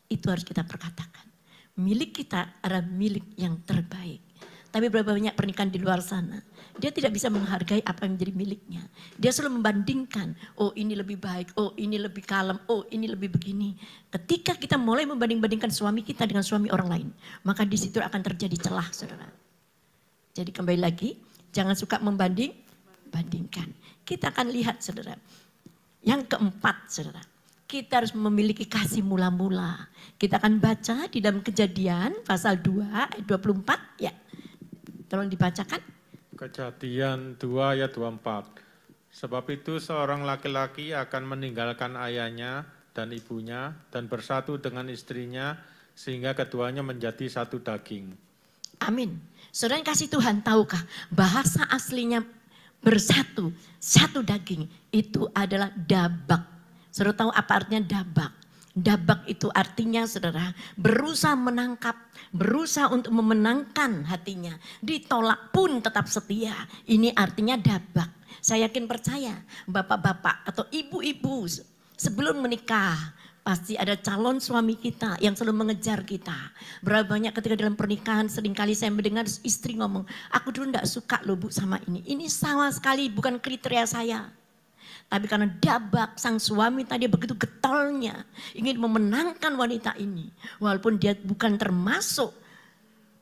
Speaker 1: Itu harus kita perkatakan. Milik kita adalah milik yang terbaik. Tapi berapa banyak pernikahan di luar sana, dia tidak bisa menghargai apa yang menjadi miliknya. Dia selalu membandingkan, oh ini lebih baik, oh ini lebih kalem, oh ini lebih begini. Ketika kita mulai membanding-bandingkan suami kita dengan suami orang lain, maka di situ akan terjadi celah, saudara. Jadi kembali lagi, jangan suka membanding-bandingkan. Kita akan lihat, saudara. Yang keempat, saudara. Kita harus memiliki kasih mula-mula. Kita akan baca di dalam Kejadian pasal 2 ayat 24, ya. Tolong dibacakan.
Speaker 2: Kejadian 2 ayat 24. Sebab itu seorang laki-laki akan meninggalkan ayahnya dan ibunya dan bersatu dengan istrinya sehingga keduanya menjadi satu daging.
Speaker 1: Amin. Saudara yang kasih Tuhan, tahukah bahasa aslinya bersatu, satu daging itu adalah dabak. Saudara tahu apa artinya dabak? Dabak itu artinya saudara berusaha menangkap, berusaha untuk memenangkan hatinya. Ditolak pun tetap setia. Ini artinya dabak. Saya yakin percaya bapak-bapak atau ibu-ibu sebelum menikah pasti ada calon suami kita yang selalu mengejar kita. Berapa banyak ketika dalam pernikahan seringkali saya mendengar istri ngomong, aku dulu gak suka loh bu sama ini. Ini sama sekali bukan kriteria saya. Tapi karena dabak sang suami tadi begitu getolnya ingin memenangkan wanita ini. Walaupun dia bukan termasuk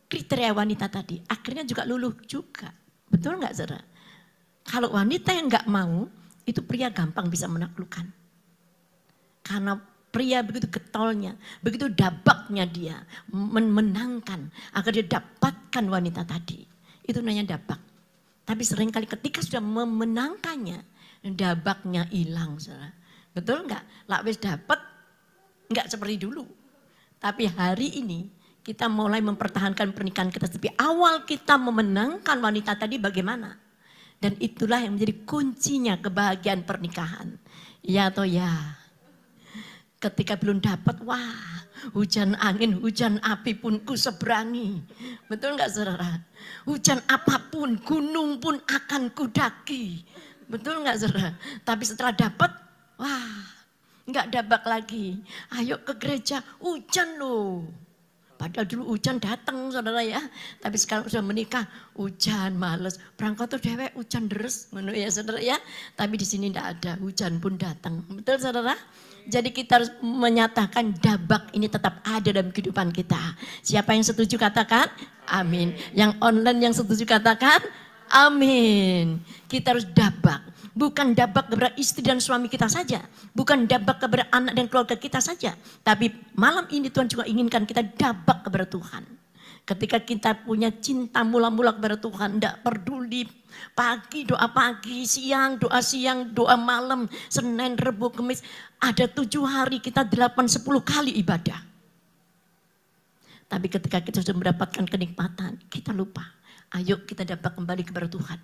Speaker 1: kriteria wanita tadi. Akhirnya juga luluh juga. Betul gak saudara? Kalau wanita yang gak mau itu pria gampang bisa menaklukkan. Karena pria begitu getolnya, begitu dabaknya dia menangkan agar dia dapatkan wanita tadi. Itu namanya dabak. Tapi seringkali ketika sudah memenangkannya, dabaknya hilang, saudara. Betul enggak? Lak wis dapat enggak seperti dulu. Tapi hari ini kita mulai mempertahankan pernikahan kita. Tapi awal kita memenangkan wanita tadi bagaimana? Dan itulah yang menjadi kuncinya kebahagiaan pernikahan. Ya atau ya? Ketika belum dapat, wah hujan angin, hujan api pun ku seberangi. Betul enggak saudara? Hujan apapun, gunung pun akan ku daki. Betul enggak saudara? Tapi setelah dapat, wah enggak dabak lagi. Ayo ke gereja, hujan loh. Padahal dulu hujan datang saudara ya. Tapi sekarang sudah menikah, hujan males. Berangkat tuh dewek hujan deres. Menurut ya saudara ya. Tapi di sini enggak ada, hujan pun datang. Betul saudara? Jadi kita harus menyatakan dabak ini tetap ada dalam kehidupan kita. Siapa yang setuju katakan? Amin. Yang online yang setuju katakan? Amin. Kita harus dabak. Bukan dabak kepada istri dan suami kita saja. Bukan dabak kepada anak dan keluarga kita saja. Tapi malam ini Tuhan juga inginkan kita dabak kepada Tuhan. Ketika kita punya cinta mula-mula kepada Tuhan. Tidak peduli pagi, siang, doa malam, Senin, Rebu, Kamis. Ada 7 hari kita 8-10 kali ibadah. Tapi ketika kita sudah mendapatkan kenikmatan, kita lupa. Ayo kita dapat kembali kepada Tuhan.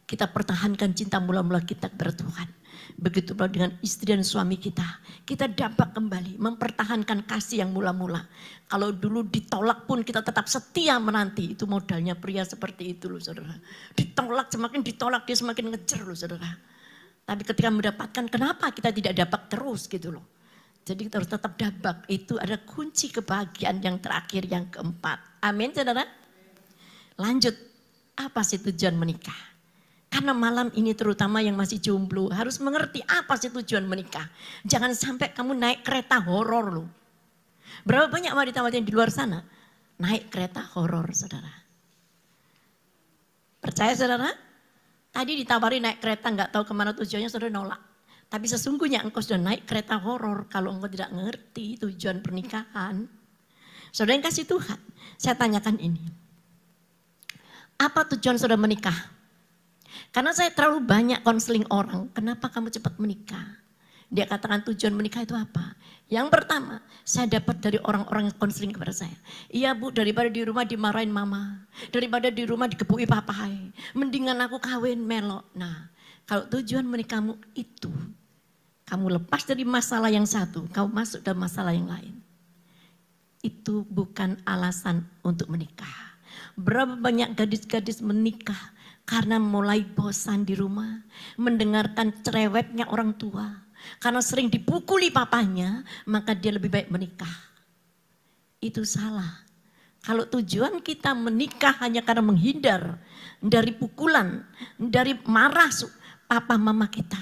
Speaker 1: Kita pertahankan cinta mula-mula kita kepada Tuhan. Begitu pula dengan istri dan suami kita. Kita dapat kembali mempertahankan kasih yang mula-mula. Kalau dulu ditolak pun kita tetap setia menanti. Itu modalnya pria seperti itu loh saudara. Ditolak, semakin ditolak dia semakin ngejar loh saudara. Tapi ketika mendapatkan, kenapa kita tidak dapat terus gitu loh. Jadi kita harus tetap dabak. Itu ada kunci kebahagiaan yang terakhir, yang keempat. Amin saudara. Lanjut, apa sih tujuan menikah? Karena malam ini terutama yang masih jomblo harus mengerti apa sih tujuan menikah. Jangan sampai kamu naik kereta horor loh. Berapa banyak wanita-wanita yang di luar sana naik kereta horor saudara. Percaya saudara? Tadi ditawari naik kereta nggak tahu kemana tujuannya saudara nolak. Tapi sesungguhnya engkau sudah naik kereta horor kalau engkau tidak mengerti tujuan pernikahan. Saudara yang kasih Tuhan, saya tanyakan ini. Apa tujuan saudara menikah? Karena saya terlalu banyak konseling orang, kenapa kamu cepat menikah? Dia katakan tujuan menikah itu apa? Yang pertama, saya dapat dari orang-orang yang konseling kepada saya. Iya bu, daripada di rumah dimarahin mama, daripada di rumah dikepui papai, mendingan aku kawin melok. Nah, kalau tujuan menikahmu itu, kamu lepas dari masalah yang satu, kamu masuk dalam masalah yang lain. Itu bukan alasan untuk menikah. Berapa banyak gadis-gadis menikah karena mulai bosan di rumah, mendengarkan cerewetnya orang tua. Karena sering dipukuli papanya, maka dia lebih baik menikah. Itu salah. Kalau tujuan kita menikah hanya karena menghindar dari pukulan, dari marah papa mama kita,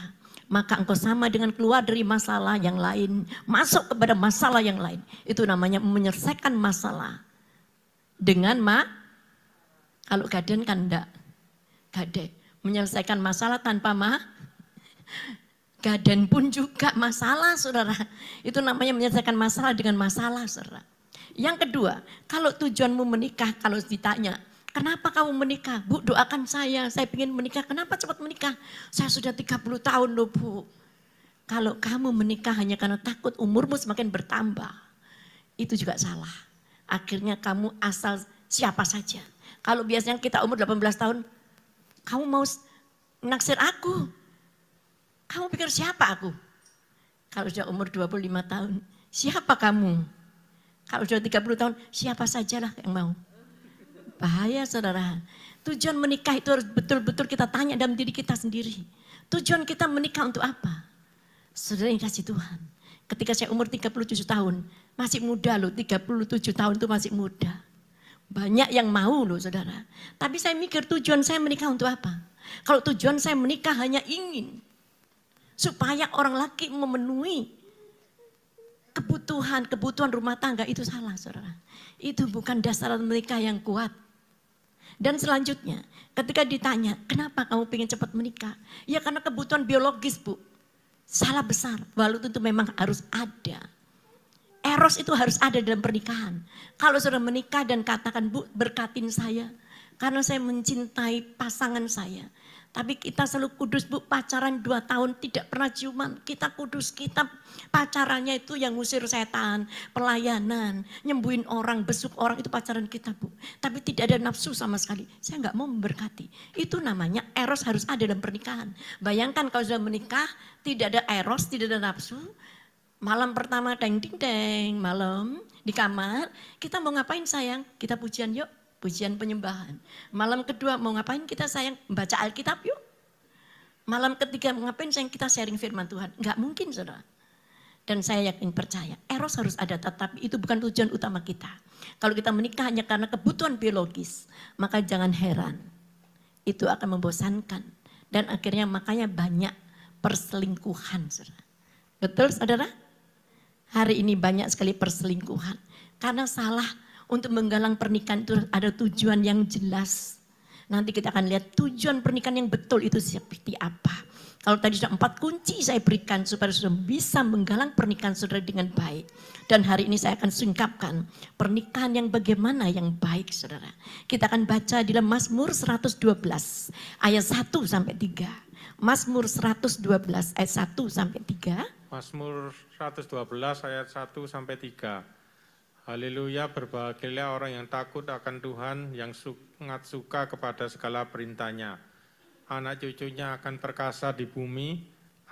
Speaker 1: maka engkau sama dengan keluar dari masalah yang lain, masuk kepada masalah yang lain. Itu namanya menyelesaikan masalah. Dengan kalau gaden kan enggak. Gade, menyelesaikan masalah tanpa gaden pun juga masalah saudara. Itu namanya menyelesaikan masalah dengan masalah saudara. Yang kedua, kalau tujuanmu menikah, kalau ditanya, kenapa kamu menikah? Bu doakan saya ingin menikah. Kenapa cepat menikah? Saya sudah 30 tahun loh bu. Kalau kamu menikah hanya karena takut umurmu semakin bertambah, itu juga salah. Akhirnya kamu asal siapa saja. Kalau biasanya kita umur 18 tahun, kamu mau naksir aku? Kamu pikir siapa aku? Kalau sudah umur 25 tahun, siapa kamu? Kalau sudah 30 tahun, siapa sajalah yang mau. Bahaya saudara. Tujuan menikah itu harus betul-betul kita tanya dalam diri kita sendiri. Tujuan kita menikah untuk apa? Saudara yang kasih Tuhan. Ketika saya umur 37 tahun, masih muda loh, 37 tahun itu masih muda. Banyak yang mau loh saudara. Tapi saya mikir tujuan saya menikah untuk apa? Kalau tujuan saya menikah hanya ingin supaya orang laki memenuhi kebutuhan rumah tangga, itu salah saudara. Itu bukan dasar menikah yang kuat. Dan selanjutnya ketika ditanya kenapa kamu ingin cepat menikah? Ya karena kebutuhan biologis bu. Salah besar, walaupun itu memang harus ada. Eros itu harus ada dalam pernikahan. Kalau sudah menikah dan katakan bu berkatin saya. Karena saya mencintai pasangan saya. Tapi kita selalu kudus bu, pacaran 2 tahun tidak pernah ciuman. Kita kudus, kita pacarannya itu yang ngusir setan, pelayanan, nyembuhin orang, besuk orang, itu pacaran kita bu. Tapi tidak ada nafsu sama sekali. Saya nggak mau memberkati. Itu namanya eros harus ada dalam pernikahan. Bayangkan kalau sudah menikah, tidak ada eros, tidak ada nafsu. Malam pertama deng ding deng, malam di kamar, kita mau ngapain sayang? Kita pujian yuk, pujian penyembahan. Malam kedua mau ngapain kita sayang? Baca Alkitab yuk. Malam ketiga mau ngapain sayang? Kita sharing firman Tuhan. Enggak mungkin saudara. Dan saya yakin percaya, eros harus ada, tetapi itu bukan tujuan utama kita. Kalau kita menikah hanya karena kebutuhan biologis, maka jangan heran. Itu akan membosankan. Dan akhirnya makanya banyak perselingkuhan saudara. Betul saudara? Hari ini banyak sekali perselingkuhan. Karena salah untuk menggalang pernikahan itu ada tujuan yang jelas. Nanti kita akan lihat tujuan pernikahan yang betul itu seperti apa. Kalau tadi sudah 4 kunci saya berikan supaya saudara bisa menggalang pernikahan saudara dengan baik. Dan hari ini saya akan singkapkan pernikahan yang bagaimana yang baik saudara. Kita akan baca di dalam Mazmur 112 ayat 1 sampai 3. Mazmur 112 ayat 1 sampai 3.
Speaker 2: Mazmur 112 ayat 1 sampai 3. Haleluya, berbahagialah orang yang takut akan Tuhan, yang sangat suka kepada segala perintahnya. Anak cucunya akan perkasa di bumi,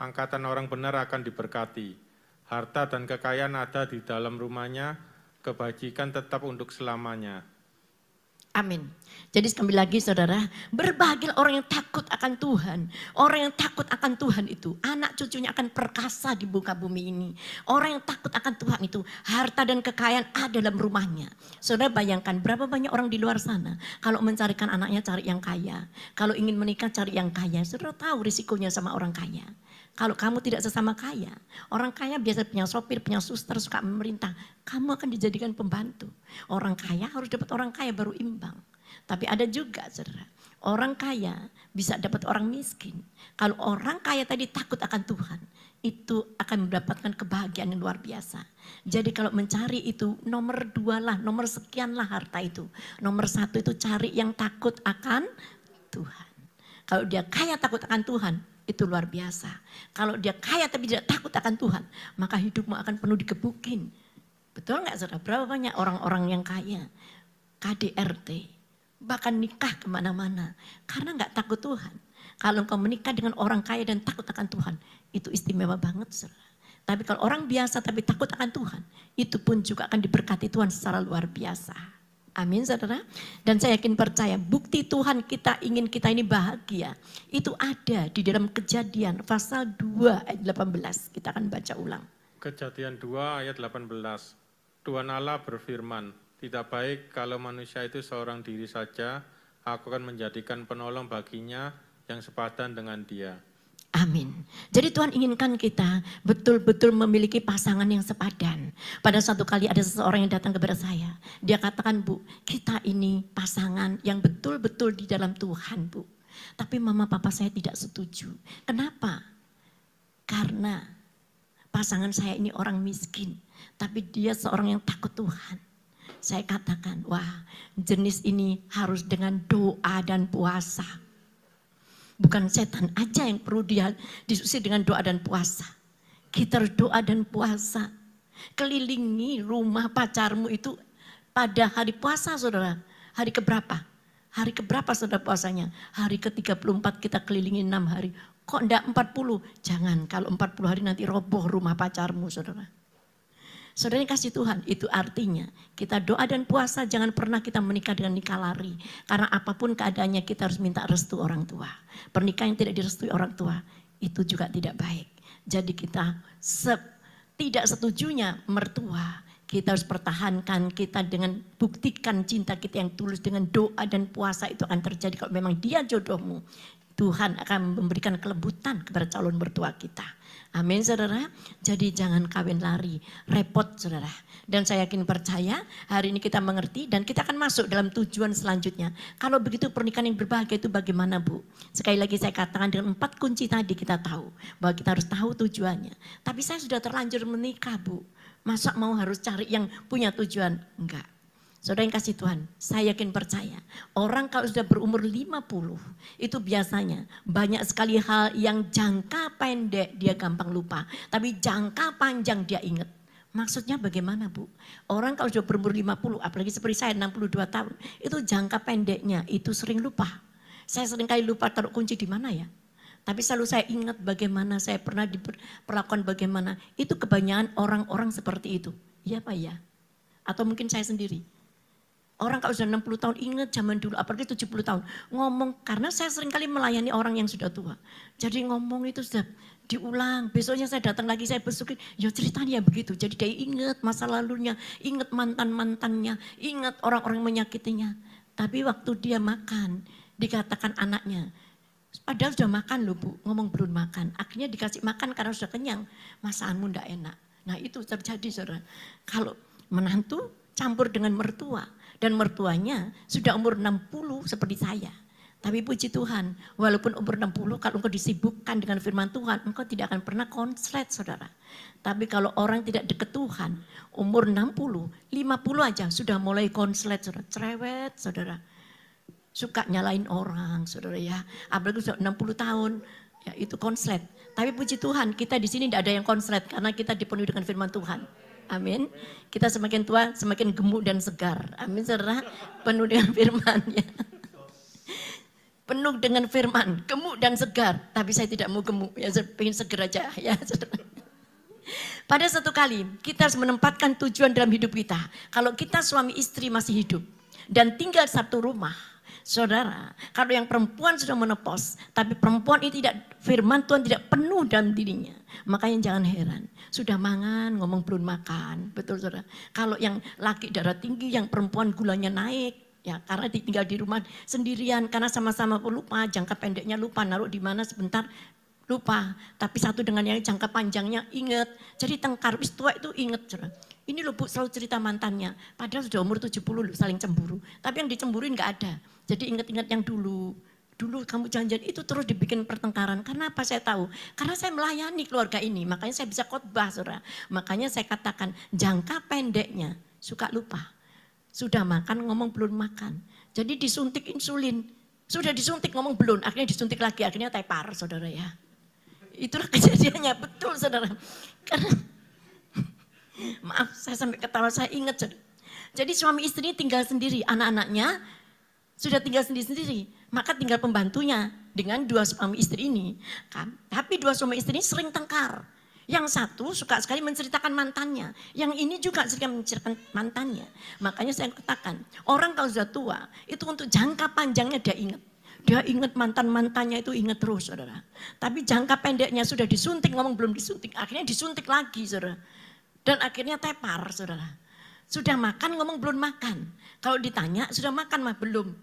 Speaker 2: angkatan orang benar akan diberkati. Harta dan kekayaan ada di dalam rumahnya, kebajikan tetap untuk selamanya.
Speaker 1: Amin. Jadi sekali lagi saudara, berbahagia orang yang takut akan Tuhan. Orang yang takut akan Tuhan itu, anak cucunya akan perkasa di muka bumi ini. Orang yang takut akan Tuhan itu, harta dan kekayaan ada dalam rumahnya. Saudara bayangkan berapa banyak orang di luar sana, kalau mencarikan anaknya cari yang kaya. Kalau ingin menikah cari yang kaya. Saudara tahu risikonya sama orang kaya. Kalau kamu tidak sesama kaya, orang kaya biasa punya sopir, punya suster, suka memerintah. Kamu akan dijadikan pembantu. Orang kaya harus dapat orang kaya baru imbang. Tapi ada juga saudara, orang kaya bisa dapat orang miskin. Kalau orang kaya tadi takut akan Tuhan, itu akan mendapatkan kebahagiaan yang luar biasa. Jadi kalau mencari itu nomor 2 lah, nomor sekian lah harta itu. Nomor 1 itu cari yang takut akan Tuhan. Kalau dia kaya takut akan Tuhan, itu luar biasa. Kalau dia kaya tapi tidak takut akan Tuhan, maka hidupmu akan penuh dikebukin. Betul nggak saudara? Berapa banyak orang-orang yang kaya, KDRT, bahkan nikah kemana-mana, karena nggak takut Tuhan. Kalau engkau menikah dengan orang kaya dan takut akan Tuhan, itu istimewa banget saudara. Tapi kalau orang biasa tapi takut akan Tuhan, itu pun juga akan diberkati Tuhan secara luar biasa. Amin saudara. Dan saya yakin percaya bukti Tuhan kita ingin kita ini bahagia. Itu ada di dalam Kejadian pasal 2 ayat 18. Kita akan baca ulang.
Speaker 2: Kejadian 2 ayat 18. Tuhan Allah berfirman, tidak baik kalau manusia itu seorang diri saja, aku akan menjadikan penolong baginya yang sepadan dengan dia.
Speaker 1: Amin. Jadi Tuhan inginkan kita betul-betul memiliki pasangan yang sepadan. Pada suatu kali ada seseorang yang datang kepada saya. Dia katakan, Bu, kita ini pasangan yang betul-betul di dalam Tuhan, Bu. Tapi mama papa saya tidak setuju. Kenapa? Karena pasangan saya ini orang miskin. Tapi dia seorang yang takut Tuhan. Saya katakan, wah jenis ini harus dengan doa dan puasa. Bukan setan aja yang perlu diskusi dengan doa dan puasa. Kita harus doa dan puasa. Kelilingi rumah pacarmu itu pada hari puasa saudara. Hari keberapa? Hari keberapa saudara puasanya? Hari ke-34 kita kelilingi 6 hari. Kok enggak 40? Jangan, kalau 40 hari nanti roboh rumah pacarmu saudara. Saudara yang kasih Tuhan, itu artinya kita doa dan puasa, jangan pernah kita menikah dengan nikah lari. Karena apapun keadaannya kita harus minta restu orang tua. Pernikahan yang tidak direstui orang tua, itu juga tidak baik. Jadi kita tidak setujunya mertua, kita harus pertahankan, kita dengan buktikan cinta kita yang tulus dengan doa dan puasa itu akan terjadi. Kalau memang dia jodohmu, Tuhan akan memberikan kelembutan kepada calon mertua kita. Amin saudara. Jadi jangan kawin lari, repot saudara. Dan saya yakin percaya hari ini kita mengerti dan kita akan masuk dalam tujuan selanjutnya. Kalau begitu pernikahan yang berbahagia itu bagaimana Bu? Sekali lagi saya katakan dengan 4 kunci tadi kita tahu bahwa kita harus tahu tujuannya. Tapi saya sudah terlanjur menikah Bu. Masa mau harus cari yang punya tujuan? Enggak. Saudara yang kasih Tuhan, saya yakin percaya. Orang kalau sudah berumur 50, itu biasanya banyak sekali hal yang jangka pendek dia gampang lupa. Tapi jangka panjang dia ingat. Maksudnya bagaimana Bu? Orang kalau sudah berumur 50, apalagi seperti saya 62 tahun, itu jangka pendeknya itu sering lupa. Saya sering kali lupa taruh kunci di mana ya. Tapi selalu saya ingat bagaimana saya pernah diperlakukan bagaimana. Itu kebanyakan orang-orang seperti itu. Iya Pak ya? Atau mungkin saya sendiri. Orang kalau sudah 60 tahun ingat zaman dulu, apalagi 70 tahun. Ngomong, karena saya sering kali melayani orang yang sudah tua. Jadi ngomong itu sudah diulang. Besoknya saya datang lagi, saya besukin, ya ceritanya begitu. Jadi dia ingat masa lalunya, ingat mantan-mantannya, ingat orang-orang menyakitinya. Tapi waktu dia makan, dikatakan anaknya, padahal sudah makan loh Bu, ngomong belum makan. Akhirnya dikasih makan karena sudah kenyang, masakanmu enggak enak. Nah itu terjadi saudara. Kalau menantu campur dengan mertua. Dan mertuanya sudah umur 60 seperti saya. Tapi puji Tuhan, walaupun umur 60, kalau engkau disibukkan dengan firman Tuhan, engkau tidak akan pernah konslet, saudara. Tapi kalau orang tidak dekat Tuhan, umur 60, 50 aja sudah mulai konslet, saudara. Cerewet, saudara. Suka nyalain orang, saudara ya. Apalagi sudah 60 tahun, ya itu konslet. Tapi puji Tuhan, kita di sini tidak ada yang konslet, karena kita dipenuhi dengan firman Tuhan. Amin. Kita semakin tua, semakin gemuk dan segar. Amin, saudara. Penuh dengan firman, ya. Penuh dengan firman, gemuk dan segar. Tapi saya tidak mau gemuk, ya saya pengen segar aja. Ya, saudara. Pada satu kali, kita harus menempatkan tujuan dalam hidup kita. Kalau kita suami istri masih hidup dan tinggal satu rumah, saudara, kalau yang perempuan sudah menopos, tapi perempuan ini tidak, firman Tuhan tidak penuh dalam dirinya, makanya jangan heran. Sudah mangan, ngomong belum makan, betul saudara. Kalau yang laki darah tinggi, yang perempuan gulanya naik, ya karena tinggal di rumah sendirian, karena sama-sama lupa, jangka pendeknya lupa, naruh di mana sebentar lupa. Tapi satu dengan yang jangka panjangnya ingat. Jadi tengkar, wis tua itu ingat. Saudara. Ini loh Bu selalu cerita mantannya, padahal sudah umur 70 loh, saling cemburu. Tapi yang dicemburuin gak ada. Jadi ingat-ingat yang dulu. Dulu kamu janjian itu terus dibikin pertengkaran. Karena apa saya tahu? Karena saya melayani keluarga ini, makanya saya bisa khotbah saudara. Makanya saya katakan jangka pendeknya suka lupa. Sudah makan, ngomong belum makan. Jadi disuntik insulin. Sudah disuntik, ngomong belum. Akhirnya disuntik lagi, akhirnya tepar, saudara ya. Itulah kejadiannya, betul saudara. Karena, maaf saya sampai ketawa, saya ingat. Saudara. Jadi suami istri tinggal sendiri, anak-anaknya sudah tinggal sendiri-sendiri. Maka tinggal pembantunya dengan dua suami istri ini. Kan? Tapi dua suami istri ini sering tengkar. Yang satu suka sekali menceritakan mantannya. Yang ini juga sering menceritakan mantannya. Makanya saya katakan, orang kalau sudah tua, itu untuk jangka panjangnya dia ingat. Dia ingat mantan-mantannya itu ingat terus, saudara. Tapi jangka pendeknya sudah disuntik, ngomong belum disuntik. Akhirnya disuntik lagi, saudara. Dan akhirnya tepar, saudara. Sudah makan, ngomong belum makan. Kalau ditanya, sudah makan mah belum.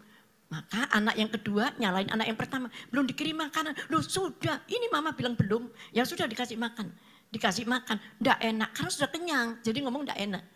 Speaker 1: Maka anak yang kedua nyalain anak yang pertama. Belum dikirim makanan. Loh sudah, ini mama bilang belum. Ya sudah dikasih makan. Dikasih makan, enggak enak, karena sudah kenyang, jadi ngomong enggak enak.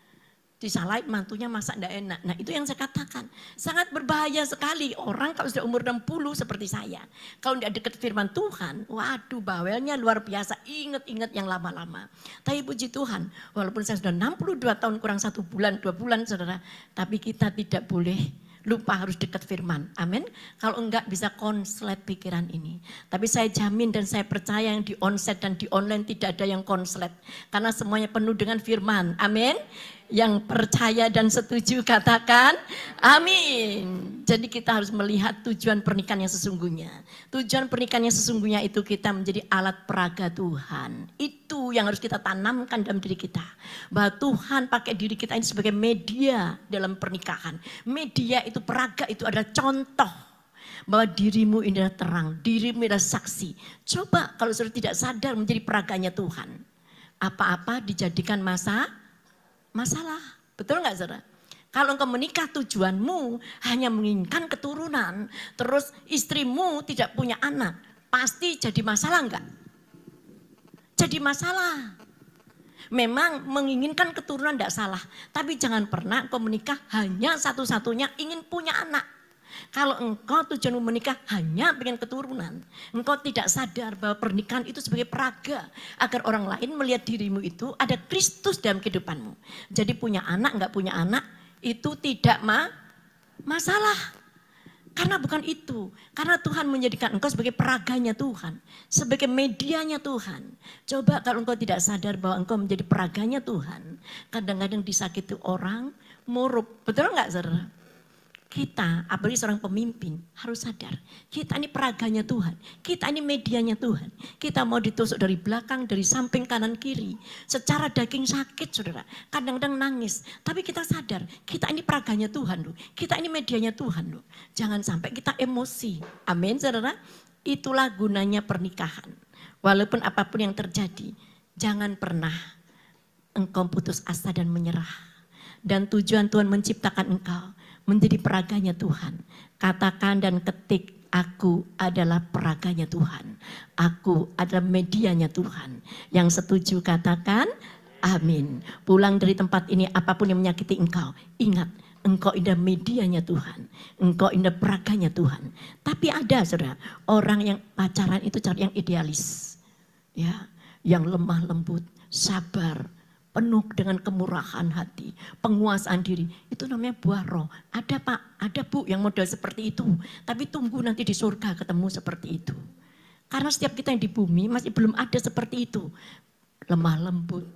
Speaker 1: Disalahin mantunya masak enggak enak. Nah itu yang saya katakan, sangat berbahaya sekali orang kalau sudah umur 60 seperti saya. Kalau enggak dekat firman Tuhan, waduh bawelnya luar biasa, ingat-ingat yang lama-lama. Tapi puji Tuhan, walaupun saya sudah 62 tahun kurang 1 bulan, 2 bulan saudara, tapi kita tidak boleh lupa harus dekat firman, amin. Kalau enggak bisa konslet pikiran ini. Tapi saya jamin dan saya percaya yang di onsite dan di online tidak ada yang konslet. Karena semuanya penuh dengan firman, amin. Yang percaya dan setuju katakan amin. Jadi kita harus melihat tujuan pernikahan yang sesungguhnya. Tujuan pernikahan yang sesungguhnya itu kita menjadi alat peraga Tuhan. Itu yang harus kita tanamkan dalam diri kita. Bahwa Tuhan pakai diri kita ini sebagai media dalam pernikahan. Media itu peraga itu adalah contoh. Bahwa dirimu ini adalah terang, dirimu adalah saksi. Coba kalau sudah tidak sadar menjadi peraganya Tuhan. Apa-apa dijadikan masalah, betul nggak saudara? Kalau engkau menikah tujuanmu hanya menginginkan keturunan, terus istrimu tidak punya anak, pasti jadi masalah enggak? Jadi masalah. Memang menginginkan keturunan tidak salah, tapi jangan pernah engkau menikah hanya satu-satunya ingin punya anak. Kalau engkau tujuanmu menikah hanya pengen keturunan, engkau tidak sadar bahwa pernikahan itu sebagai peraga agar orang lain melihat dirimu itu ada Kristus dalam kehidupanmu. Jadi punya anak, enggak punya anak itu tidak masalah. Karena bukan itu, karena Tuhan menjadikan engkau sebagai peraganya Tuhan, sebagai medianya Tuhan. Coba kalau engkau tidak sadar bahwa engkau menjadi peraganya Tuhan, kadang-kadang disakiti orang, muruk, betul enggak saudara? Kita, apalagi seorang pemimpin, harus sadar. Kita ini peraganya Tuhan. Kita ini medianya Tuhan. Kita mau ditusuk dari belakang, dari samping, kanan, kiri. Secara daging sakit, saudara. Kadang-kadang nangis. Tapi kita sadar, kita ini peraganya Tuhan loh. Kita ini medianya Tuhan loh. Jangan sampai kita emosi. Amin, saudara. Itulah gunanya pernikahan. Walaupun apapun yang terjadi, jangan pernah engkau putus asa dan menyerah. Dan tujuan Tuhan menciptakan engkau menjadi peraganya Tuhan. Katakan dan ketik, aku adalah peraganya Tuhan. Aku adalah medianya Tuhan. Yang setuju katakan amin. Pulang dari tempat ini apapun yang menyakiti engkau, ingat Engkau indah medianya Tuhan, engkau indah peraganya Tuhan. Tapi ada saudara, orang yang pacaran itu cari yang idealis. Ya, yang lemah lembut, sabar, penuh dengan kemurahan hati, penguasaan diri. Itu namanya buah roh. Ada Pak, ada Bu yang model seperti itu. Tapi tunggu nanti di surga ketemu seperti itu. Karena setiap kita yang di bumi masih belum ada seperti itu. Lemah lembut,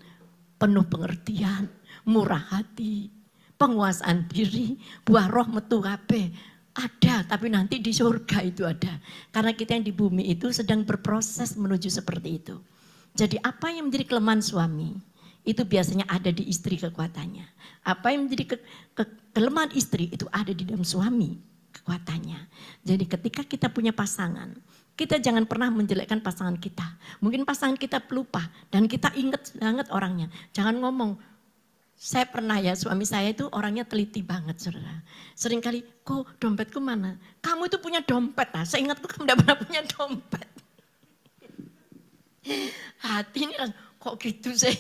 Speaker 1: penuh pengertian, murah hati, penguasaan diri, buah roh metu kabeh. Ada, tapi nanti di surga itu ada. Karena kita yang di bumi itu sedang berproses menuju seperti itu. Jadi apa yang menjadi kelemahan suami, itu biasanya ada di istri kekuatannya. Apa yang menjadi kelemahan istri, itu ada di dalam suami kekuatannya. Jadi ketika kita punya pasangan, kita jangan pernah menjelekkan pasangan kita. Mungkin pasangan kita pelupa dan kita ingat banget orangnya. Jangan ngomong, saya pernah ya, suami saya itu orangnya teliti banget saudara. Seringkali, kok dompetku mana? Kamu itu punya dompet, nah seingatku kamu tidak pernah punya dompet. Hati ini kok gitu sih.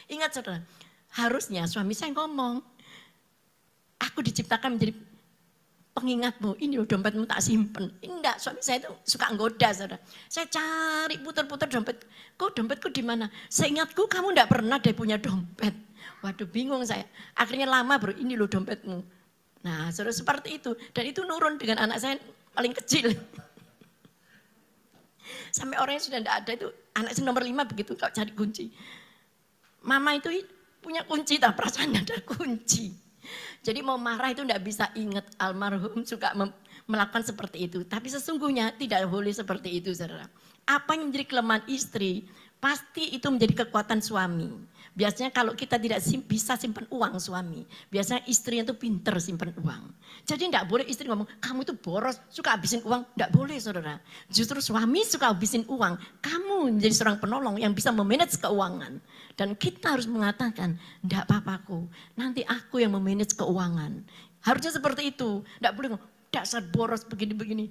Speaker 1: Ingat saudara, harusnya suami saya ngomong, aku diciptakan menjadi pengingatmu, ini loh dompetmu tak simpen. Enggak, suami saya itu suka nggoda saudara. Saya cari putar-putar dompet, kok dompetku di mana? Seingatku kamu enggak pernah deh punya dompet. Waduh bingung saya, akhirnya lama bro, ini loh dompetmu. Nah saudara seperti itu, dan itu nurun dengan anak saya paling kecil. Sampai orang yang sudah tidak ada itu, anak saya nomor 5 begitu kalau cari kunci. Mama itu punya kunci, tak perasaan ada kunci. Jadi mau marah itu tidak bisa ingat almarhum suka melakukan seperti itu. Tapi sesungguhnya tidak boleh seperti itu saudara. Apa yang menjadi kelemahan istri, pasti itu menjadi kekuatan suami. Biasanya kalau kita tidak bisa simpan uang suami, biasanya istrinya itu pinter simpan uang. Jadi tidak boleh istri ngomong, kamu itu boros, suka habisin uang. Tidak boleh saudara. Justru suami suka habisin uang. Kamu menjadi seorang penolong yang bisa memanage keuangan. Dan kita harus mengatakan, tidak apa-apaku, nanti aku yang memanage keuangan. Harusnya seperti itu. Tidak boleh ngomong, dasar boros begini-begini.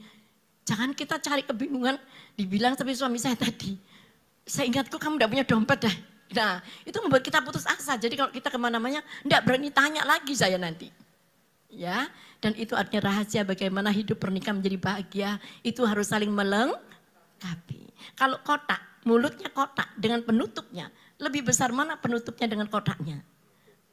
Speaker 1: Jangan kita cari kebingungan, dibilang seperti suami saya tadi. Saya ingatku kamu tidak punya dompet dah. Nah itu membuat kita putus asa. Jadi kalau kita kemana-mana tidak berani tanya lagi saya nanti. Ya, dan itu artinya rahasia bagaimana hidup pernikahan menjadi bahagia. Itu harus saling melengkapi. Kalau kotak, mulutnya kotak dengan penutupnya. Lebih besar mana penutupnya dengan kotaknya?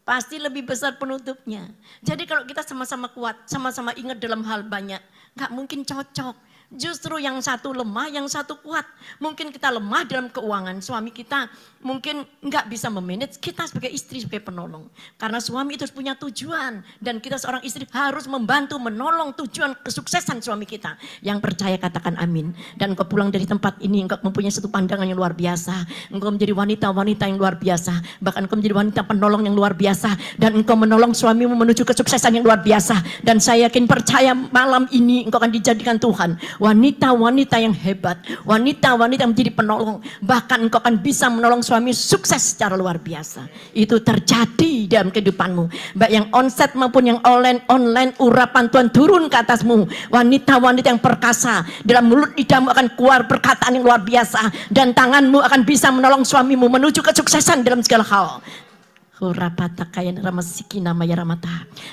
Speaker 1: Pasti lebih besar penutupnya. Jadi kalau kita sama-sama kuat, sama-sama ingat dalam hal banyak, nggak mungkin cocok. Justru yang satu lemah, yang satu kuat. Mungkin kita lemah dalam keuangan, suami kita mungkin nggak bisa memanage, kita sebagai istri, sebagai penolong. Karena suami itu punya tujuan dan kita seorang istri harus membantu menolong tujuan kesuksesan suami kita. Yang percaya katakan amin. Dan engkau pulang dari tempat ini, engkau mempunyai satu pandangan yang luar biasa. Engkau menjadi wanita-wanita yang luar biasa. Bahkan engkau menjadi wanita penolong yang luar biasa. Dan engkau menolong suamimu menuju kesuksesan yang luar biasa. Dan saya yakin percaya malam ini engkau akan dijadikan Tuhan wanita-wanita yang hebat, wanita-wanita yang menjadi penolong, bahkan engkau akan bisa menolong suami sukses secara luar biasa. Itu terjadi dalam kehidupanmu, baik yang onset maupun yang online, urapan Tuhan turun ke atasmu. Wanita-wanita yang perkasa, dalam mulut lidahmu akan keluar perkataan yang luar biasa, dan tanganmu akan bisa menolong suamimu menuju kesuksesan dalam segala hal.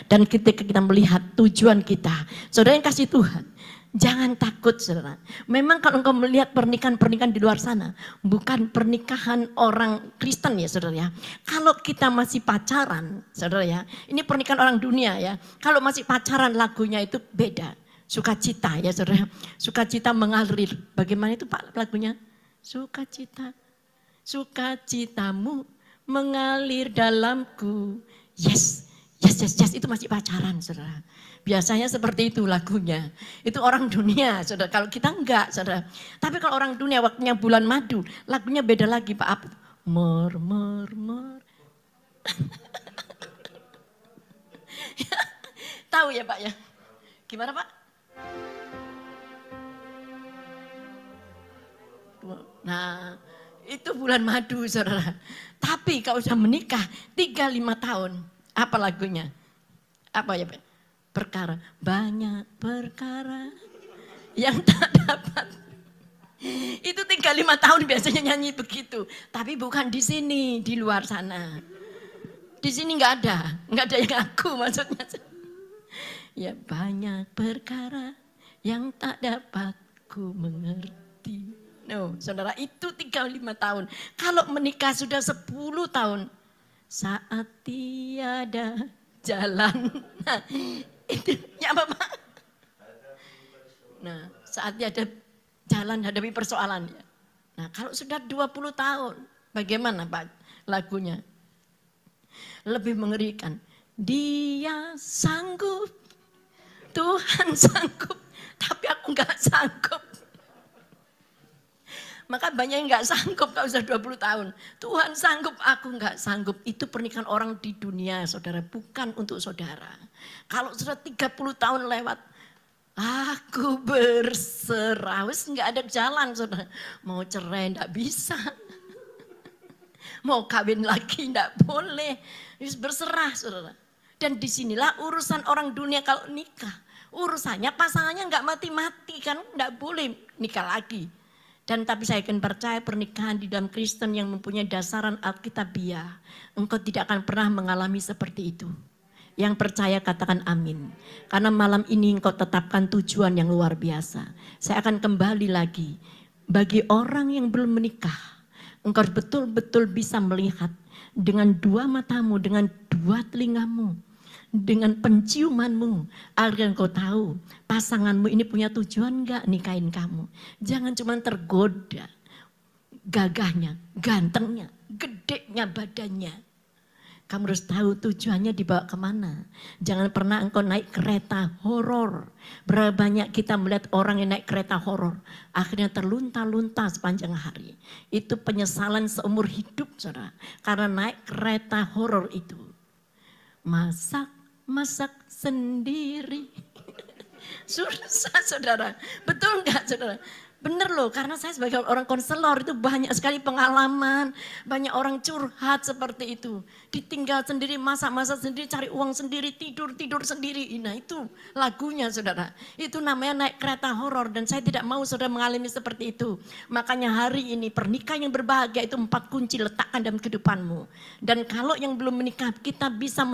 Speaker 1: Dan ketika kita melihat tujuan kita, saudara yang kasih Tuhan, jangan takut saudara. Memang kalau engkau melihat pernikahan-pernikahan di luar sana, bukan pernikahan orang Kristen ya saudara ya. Kalau kita masih pacaran saudara ya, ini pernikahan orang dunia ya. Kalau masih pacaran lagunya itu beda. Sukacita ya saudara. Sukacita mengalir. Bagaimana itu Pak lagunya? Sukacita, sukacitamu mengalir dalamku. Yes, itu masih pacaran saudara. Biasanya seperti itu lagunya. Itu orang dunia, saudara. Kalau kita enggak, saudara. Tapi kalau orang dunia waktunya bulan madu, lagunya beda lagi, Pak. Apa? Mor. Tahu ya, Pak ya? Gimana, Pak? Nah, itu bulan madu, saudara. Tapi kalau sudah menikah 3-5 tahun, apa lagunya? Apa ya, Pak? Perkara, banyak perkara yang tak dapat. Itu 3-5 tahun biasanya nyanyi begitu. Tapi bukan di sini, di luar sana. Di sini nggak ada yang aku maksudnya. Ya banyak perkara yang tak dapat ku mengerti. No, saudara, itu 35 tahun. Kalau menikah sudah 10 tahun, saat tiada jalan. Nah, itu ya Bapak. Nah, saat tiada jalan hadapi persoalan. Nah, kalau sudah 20 tahun, bagaimana Pak lagunya? Lebih mengerikan. Dia sanggup, Tuhan sanggup, tapi aku nggak sanggup. Maka banyak yang nggak sanggup kalau sudah 20 tahun. Tuhan sanggup, aku nggak sanggup. Itu pernikahan orang di dunia, saudara. Bukan untuk saudara. Kalau sudah 30 tahun lewat, aku berserah. Wes nggak ada jalan, saudara. Mau cerai nggak bisa. Mau kawin lagi nggak boleh. Wes berserah, saudara. Dan disinilah urusan orang dunia kalau nikah. Urusannya pasangannya nggak mati-mati kan, nggak boleh nikah lagi. Dan tapi saya akan percaya pernikahan di dalam Kristen yang mempunyai dasaran Alkitabiah, engkau tidak akan pernah mengalami seperti itu. Yang percaya katakan amin. Karena malam ini engkau tetapkan tujuan yang luar biasa. Saya akan kembali lagi. Bagi orang yang belum menikah, engkau betul-betul bisa melihat dengan dua matamu, dengan dua telingamu, dengan penciumanmu, agar engkau tahu pasanganmu ini punya tujuan enggak nikahin kamu. Jangan cuma tergoda gagahnya, gantengnya, gedenya badannya. Kamu harus tahu tujuannya dibawa kemana. Jangan pernah engkau naik kereta horor. Berapa banyak kita melihat orang yang naik kereta horor, akhirnya terlunta-lunta sepanjang hari. Itu penyesalan seumur hidup, saudara. Karena naik kereta horor itu. Masak sendiri. Susah, saudara. Betul enggak, saudara? Bener loh, karena saya sebagai orang konselor itu banyak sekali pengalaman. Banyak orang curhat seperti itu. Ditinggal sendiri, masak-masak sendiri, cari uang sendiri, tidur sendiri. Nah itu lagunya, saudara. Itu namanya naik kereta horor, dan saya tidak mau saudara mengalami seperti itu. Makanya hari ini pernikahan yang berbahagia itu 4 kunci letakkan dalam kehidupanmu. Dan kalau yang belum menikah, kita bisa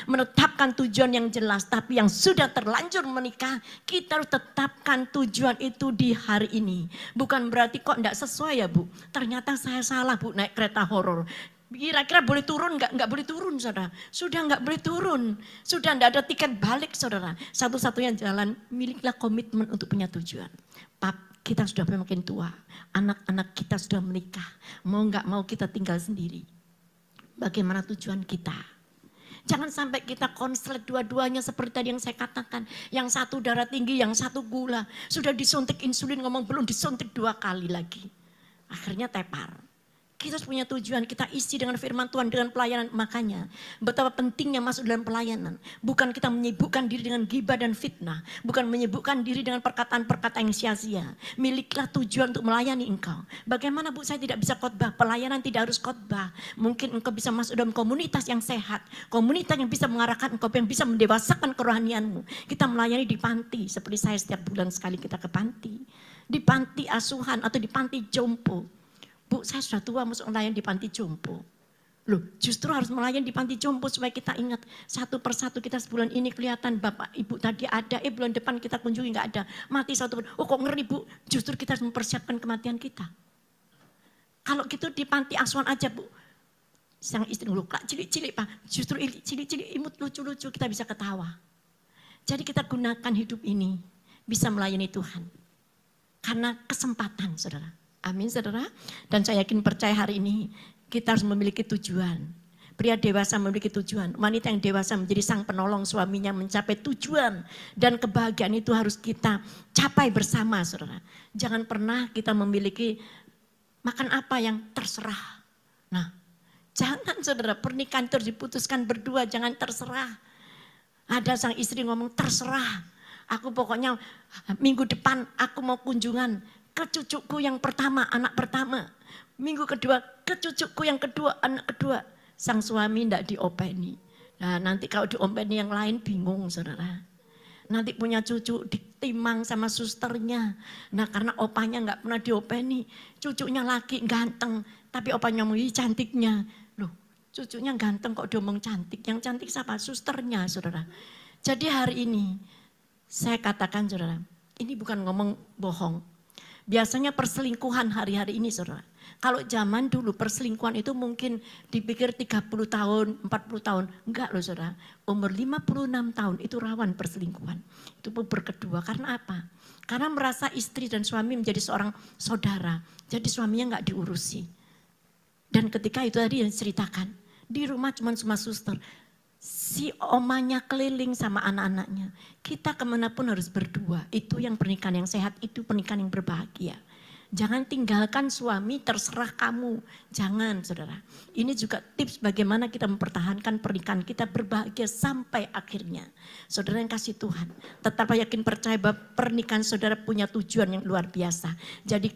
Speaker 1: menetapkan tujuan yang jelas. Tapi yang sudah terlanjur menikah, kita harus tetapkan tujuan itu di hari ini. Bukan berarti kok enggak sesuai ya Bu. Ternyata saya salah Bu naik kereta horor. Kira-kira boleh turun enggak? Enggak boleh turun, saudara. Sudah enggak boleh turun. Sudah enggak ada tiket balik, saudara. Satu-satunya jalan, miliklah komitmen untuk punya tujuan. Kita sudah makin tua. Anak-anak kita sudah menikah. Mau enggak mau kita tinggal sendiri. Bagaimana tujuan kita? Jangan sampai kita konslet dua-duanya seperti tadi yang saya katakan. Yang satu darah tinggi, yang satu gula. Sudah disuntik insulin, ngomong belum disuntik 2 kali lagi. Akhirnya tepar. Kita harus punya tujuan, kita isi dengan firman Tuhan, dengan pelayanan. Makanya betapa pentingnya masuk dalam pelayanan. Bukan kita menyibukkan diri dengan gibah dan fitnah. Bukan menyibukkan diri dengan perkataan-perkataan yang sia-sia. Miliklah tujuan untuk melayani engkau. Bagaimana Bu, saya tidak bisa khotbah. Pelayanan tidak harus khotbah. Mungkin engkau bisa masuk dalam komunitas yang sehat. Komunitas yang bisa mengarahkan engkau, yang bisa mendewasakan kerohanianmu. Kita melayani di panti. Seperti saya setiap bulan sekali kita ke panti. Di panti asuhan atau di panti jompo. Bu, saya sudah tua masuk melayani di panti jompo. Loh, justru harus melayani di panti jompo supaya kita ingat satu persatu kita sebulan ini kelihatan Bapak Ibu tadi ada, bulan depan kita kunjungi nggak ada, mati satu. Oh kok ngeri Bu, justru kita harus mempersiapkan kematian kita. Kalau gitu di panti asuhan aja Bu, sang istri dulu, Kak cilik-cilik Pak, justru cilik-cilik imut lucu-lucu kita bisa ketawa. Jadi kita gunakan hidup ini bisa melayani Tuhan. Karena kesempatan, saudara. Amin, saudara. Dan saya yakin percaya hari ini kita harus memiliki tujuan. Pria dewasa memiliki tujuan. Wanita yang dewasa menjadi sang penolong suaminya mencapai tujuan. Dan kebahagiaan itu harus kita capai bersama, saudara. Jangan pernah kita memiliki makan apa yang terserah. Nah, jangan saudara, pernikahan itu harus diputuskan berdua, jangan terserah. Ada sang istri ngomong terserah. Aku pokoknya minggu depan aku mau kunjungan ke cucuku yang pertama, anak pertama. Minggu kedua ke cucuku yang kedua, anak kedua. Sang suami tidak diopeni. Nah nanti kalau diopeni yang lain bingung saudara. Nanti punya cucu ditimang sama susternya. Nah karena opanya nggak pernah diopeni. Cucunya laki ganteng. Tapi opanya mau cantiknya. Loh Cucunya ganteng kok domong cantik. Yang cantik siapa? Susternya, saudara. Jadi hari ini saya katakan, saudara, ini bukan ngomong bohong. Biasanya perselingkuhan hari-hari ini, saudara. Kalau zaman dulu perselingkuhan itu mungkin dipikir 30 tahun, 40 tahun. Enggak loh, saudara. Umur 56 tahun itu rawan perselingkuhan. Itu puber kedua. Karena apa? Karena merasa istri dan suami menjadi seorang saudara. Jadi suaminya enggak diurusi. Dan ketika itu tadi yang diceritakan. Di rumah cuma suster. Si omanya keliling sama anak-anaknya. Kita kemanapun harus berdua. Itu yang pernikahan yang sehat, itu pernikahan yang berbahagia. Jangan tinggalkan suami, terserah kamu. Jangan, saudara. Ini juga tips bagaimana kita mempertahankan pernikahan kita berbahagia sampai akhirnya. Saudara yang kasih Tuhan. Tetap yakin percaya bahwa pernikahan saudara punya tujuan yang luar biasa. Jadi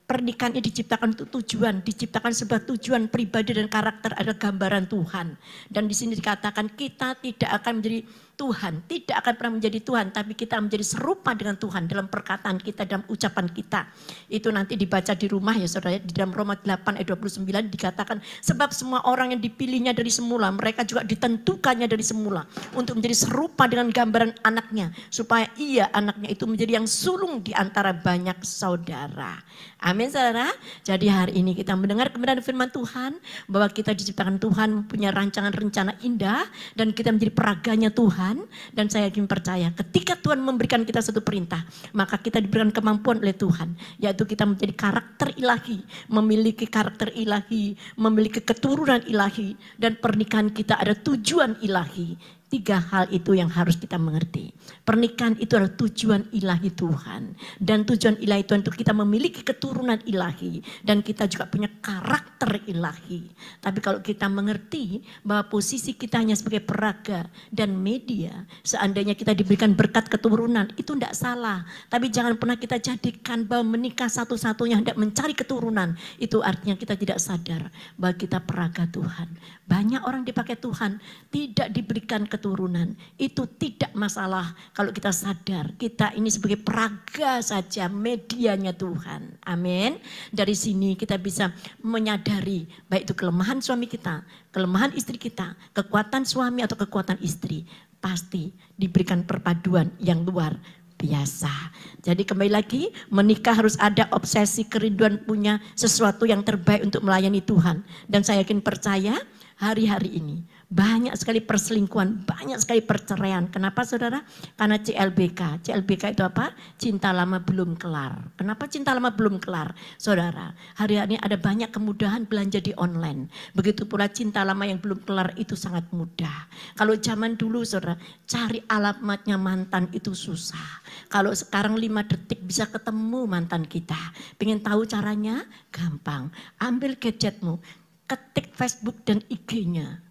Speaker 1: pernikahan ini diciptakan untuk tujuan, diciptakan sebuah tujuan pribadi dan karakter adalah gambaran Tuhan. Dan di sini dikatakan kita tidak akan menjadi Tuhan, tidak akan pernah menjadi Tuhan, tapi kita menjadi serupa dengan Tuhan dalam perkataan kita, dalam ucapan kita. Itu nanti dibaca di rumah ya saudara, di dalam Roma 8 ayat 29 dikatakan, sebab semua orang yang dipilihnya dari semula, mereka juga ditentukannya dari semula untuk menjadi serupa dengan gambaran anaknya, supaya ia anaknya itu menjadi yang sulung di antara banyak saudara. Amin saudara. Jadi hari ini kita mendengar kebenaran firman Tuhan, bahwa kita diciptakan Tuhan punya rancangan rencana indah, dan kita menjadi peraganya Tuhan. Dan saya yakin percaya ketika Tuhan memberikan kita satu perintah, maka kita diberikan kemampuan oleh Tuhan, yaitu kita menjadi karakter ilahi, memiliki karakter ilahi, memiliki keturunan ilahi, dan pernikahan kita ada tujuan ilahi. 3 hal itu yang harus kita mengerti. Pernikahan itu adalah tujuan ilahi Tuhan. Dan tujuan ilahi Tuhan itu kita memiliki keturunan ilahi. Dan kita juga punya karakter ilahi. Tapi kalau kita mengerti bahwa posisi kita hanya sebagai peraga dan media. Seandainya kita diberikan berkat keturunan, itu tidak salah. Tapi jangan pernah kita jadikan bahwa menikah satu-satunya hendak mencari keturunan. Itu artinya kita tidak sadar bahwa kita peraga Tuhan. Banyak orang dipakai Tuhan tidak diberikan keturunan. Itu tidak masalah kalau kita sadar kita ini sebagai peraga saja, medianya Tuhan. Amin. Dari sini kita bisa menyadari baik itu kelemahan suami kita, kelemahan istri kita, kekuatan suami atau kekuatan istri. Pasti diberikan perpaduan yang luar biasa. Jadi kembali lagi, menikah harus ada obsesi kerinduan punya sesuatu yang terbaik untuk melayani Tuhan. Dan saya yakin percaya hari-hari ini banyak sekali perselingkuhan, banyak sekali perceraian. Kenapa saudara? Karena CLBK. CLBK itu apa? Cinta lama belum kelar. Kenapa cinta lama belum kelar? Saudara, hari-hari ini ada banyak kemudahan belanja di online. Begitu pula cinta lama yang belum kelar itu sangat mudah. Kalau zaman dulu saudara, cari alamatnya mantan itu susah. Kalau sekarang 5 detik bisa ketemu mantan kita. Pengen tahu caranya? Gampang. Ambil gadgetmu, ketik Facebook dan IG-nya.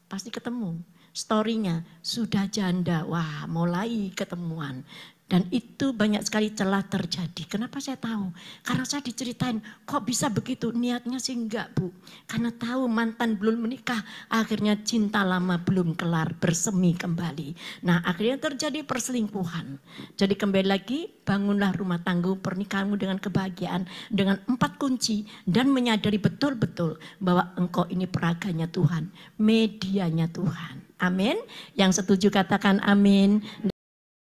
Speaker 1: Pasti ketemu. Story-nya sudah janda. Wah, mulai ketemuan. Dan itu banyak sekali celah terjadi. Kenapa saya tahu? Karena saya diceritain, kok bisa begitu? Niatnya sih enggak, Bu. Karena tahu mantan belum menikah, akhirnya cinta lama belum kelar, bersemi kembali. Nah, akhirnya terjadi perselingkuhan. Jadi kembali lagi, bangunlah rumah tangga pernikahanmu dengan kebahagiaan, dengan 4 kunci, dan menyadari betul-betul bahwa engkau ini peraganya Tuhan, medianya Tuhan. Amin. Yang setuju katakan amin.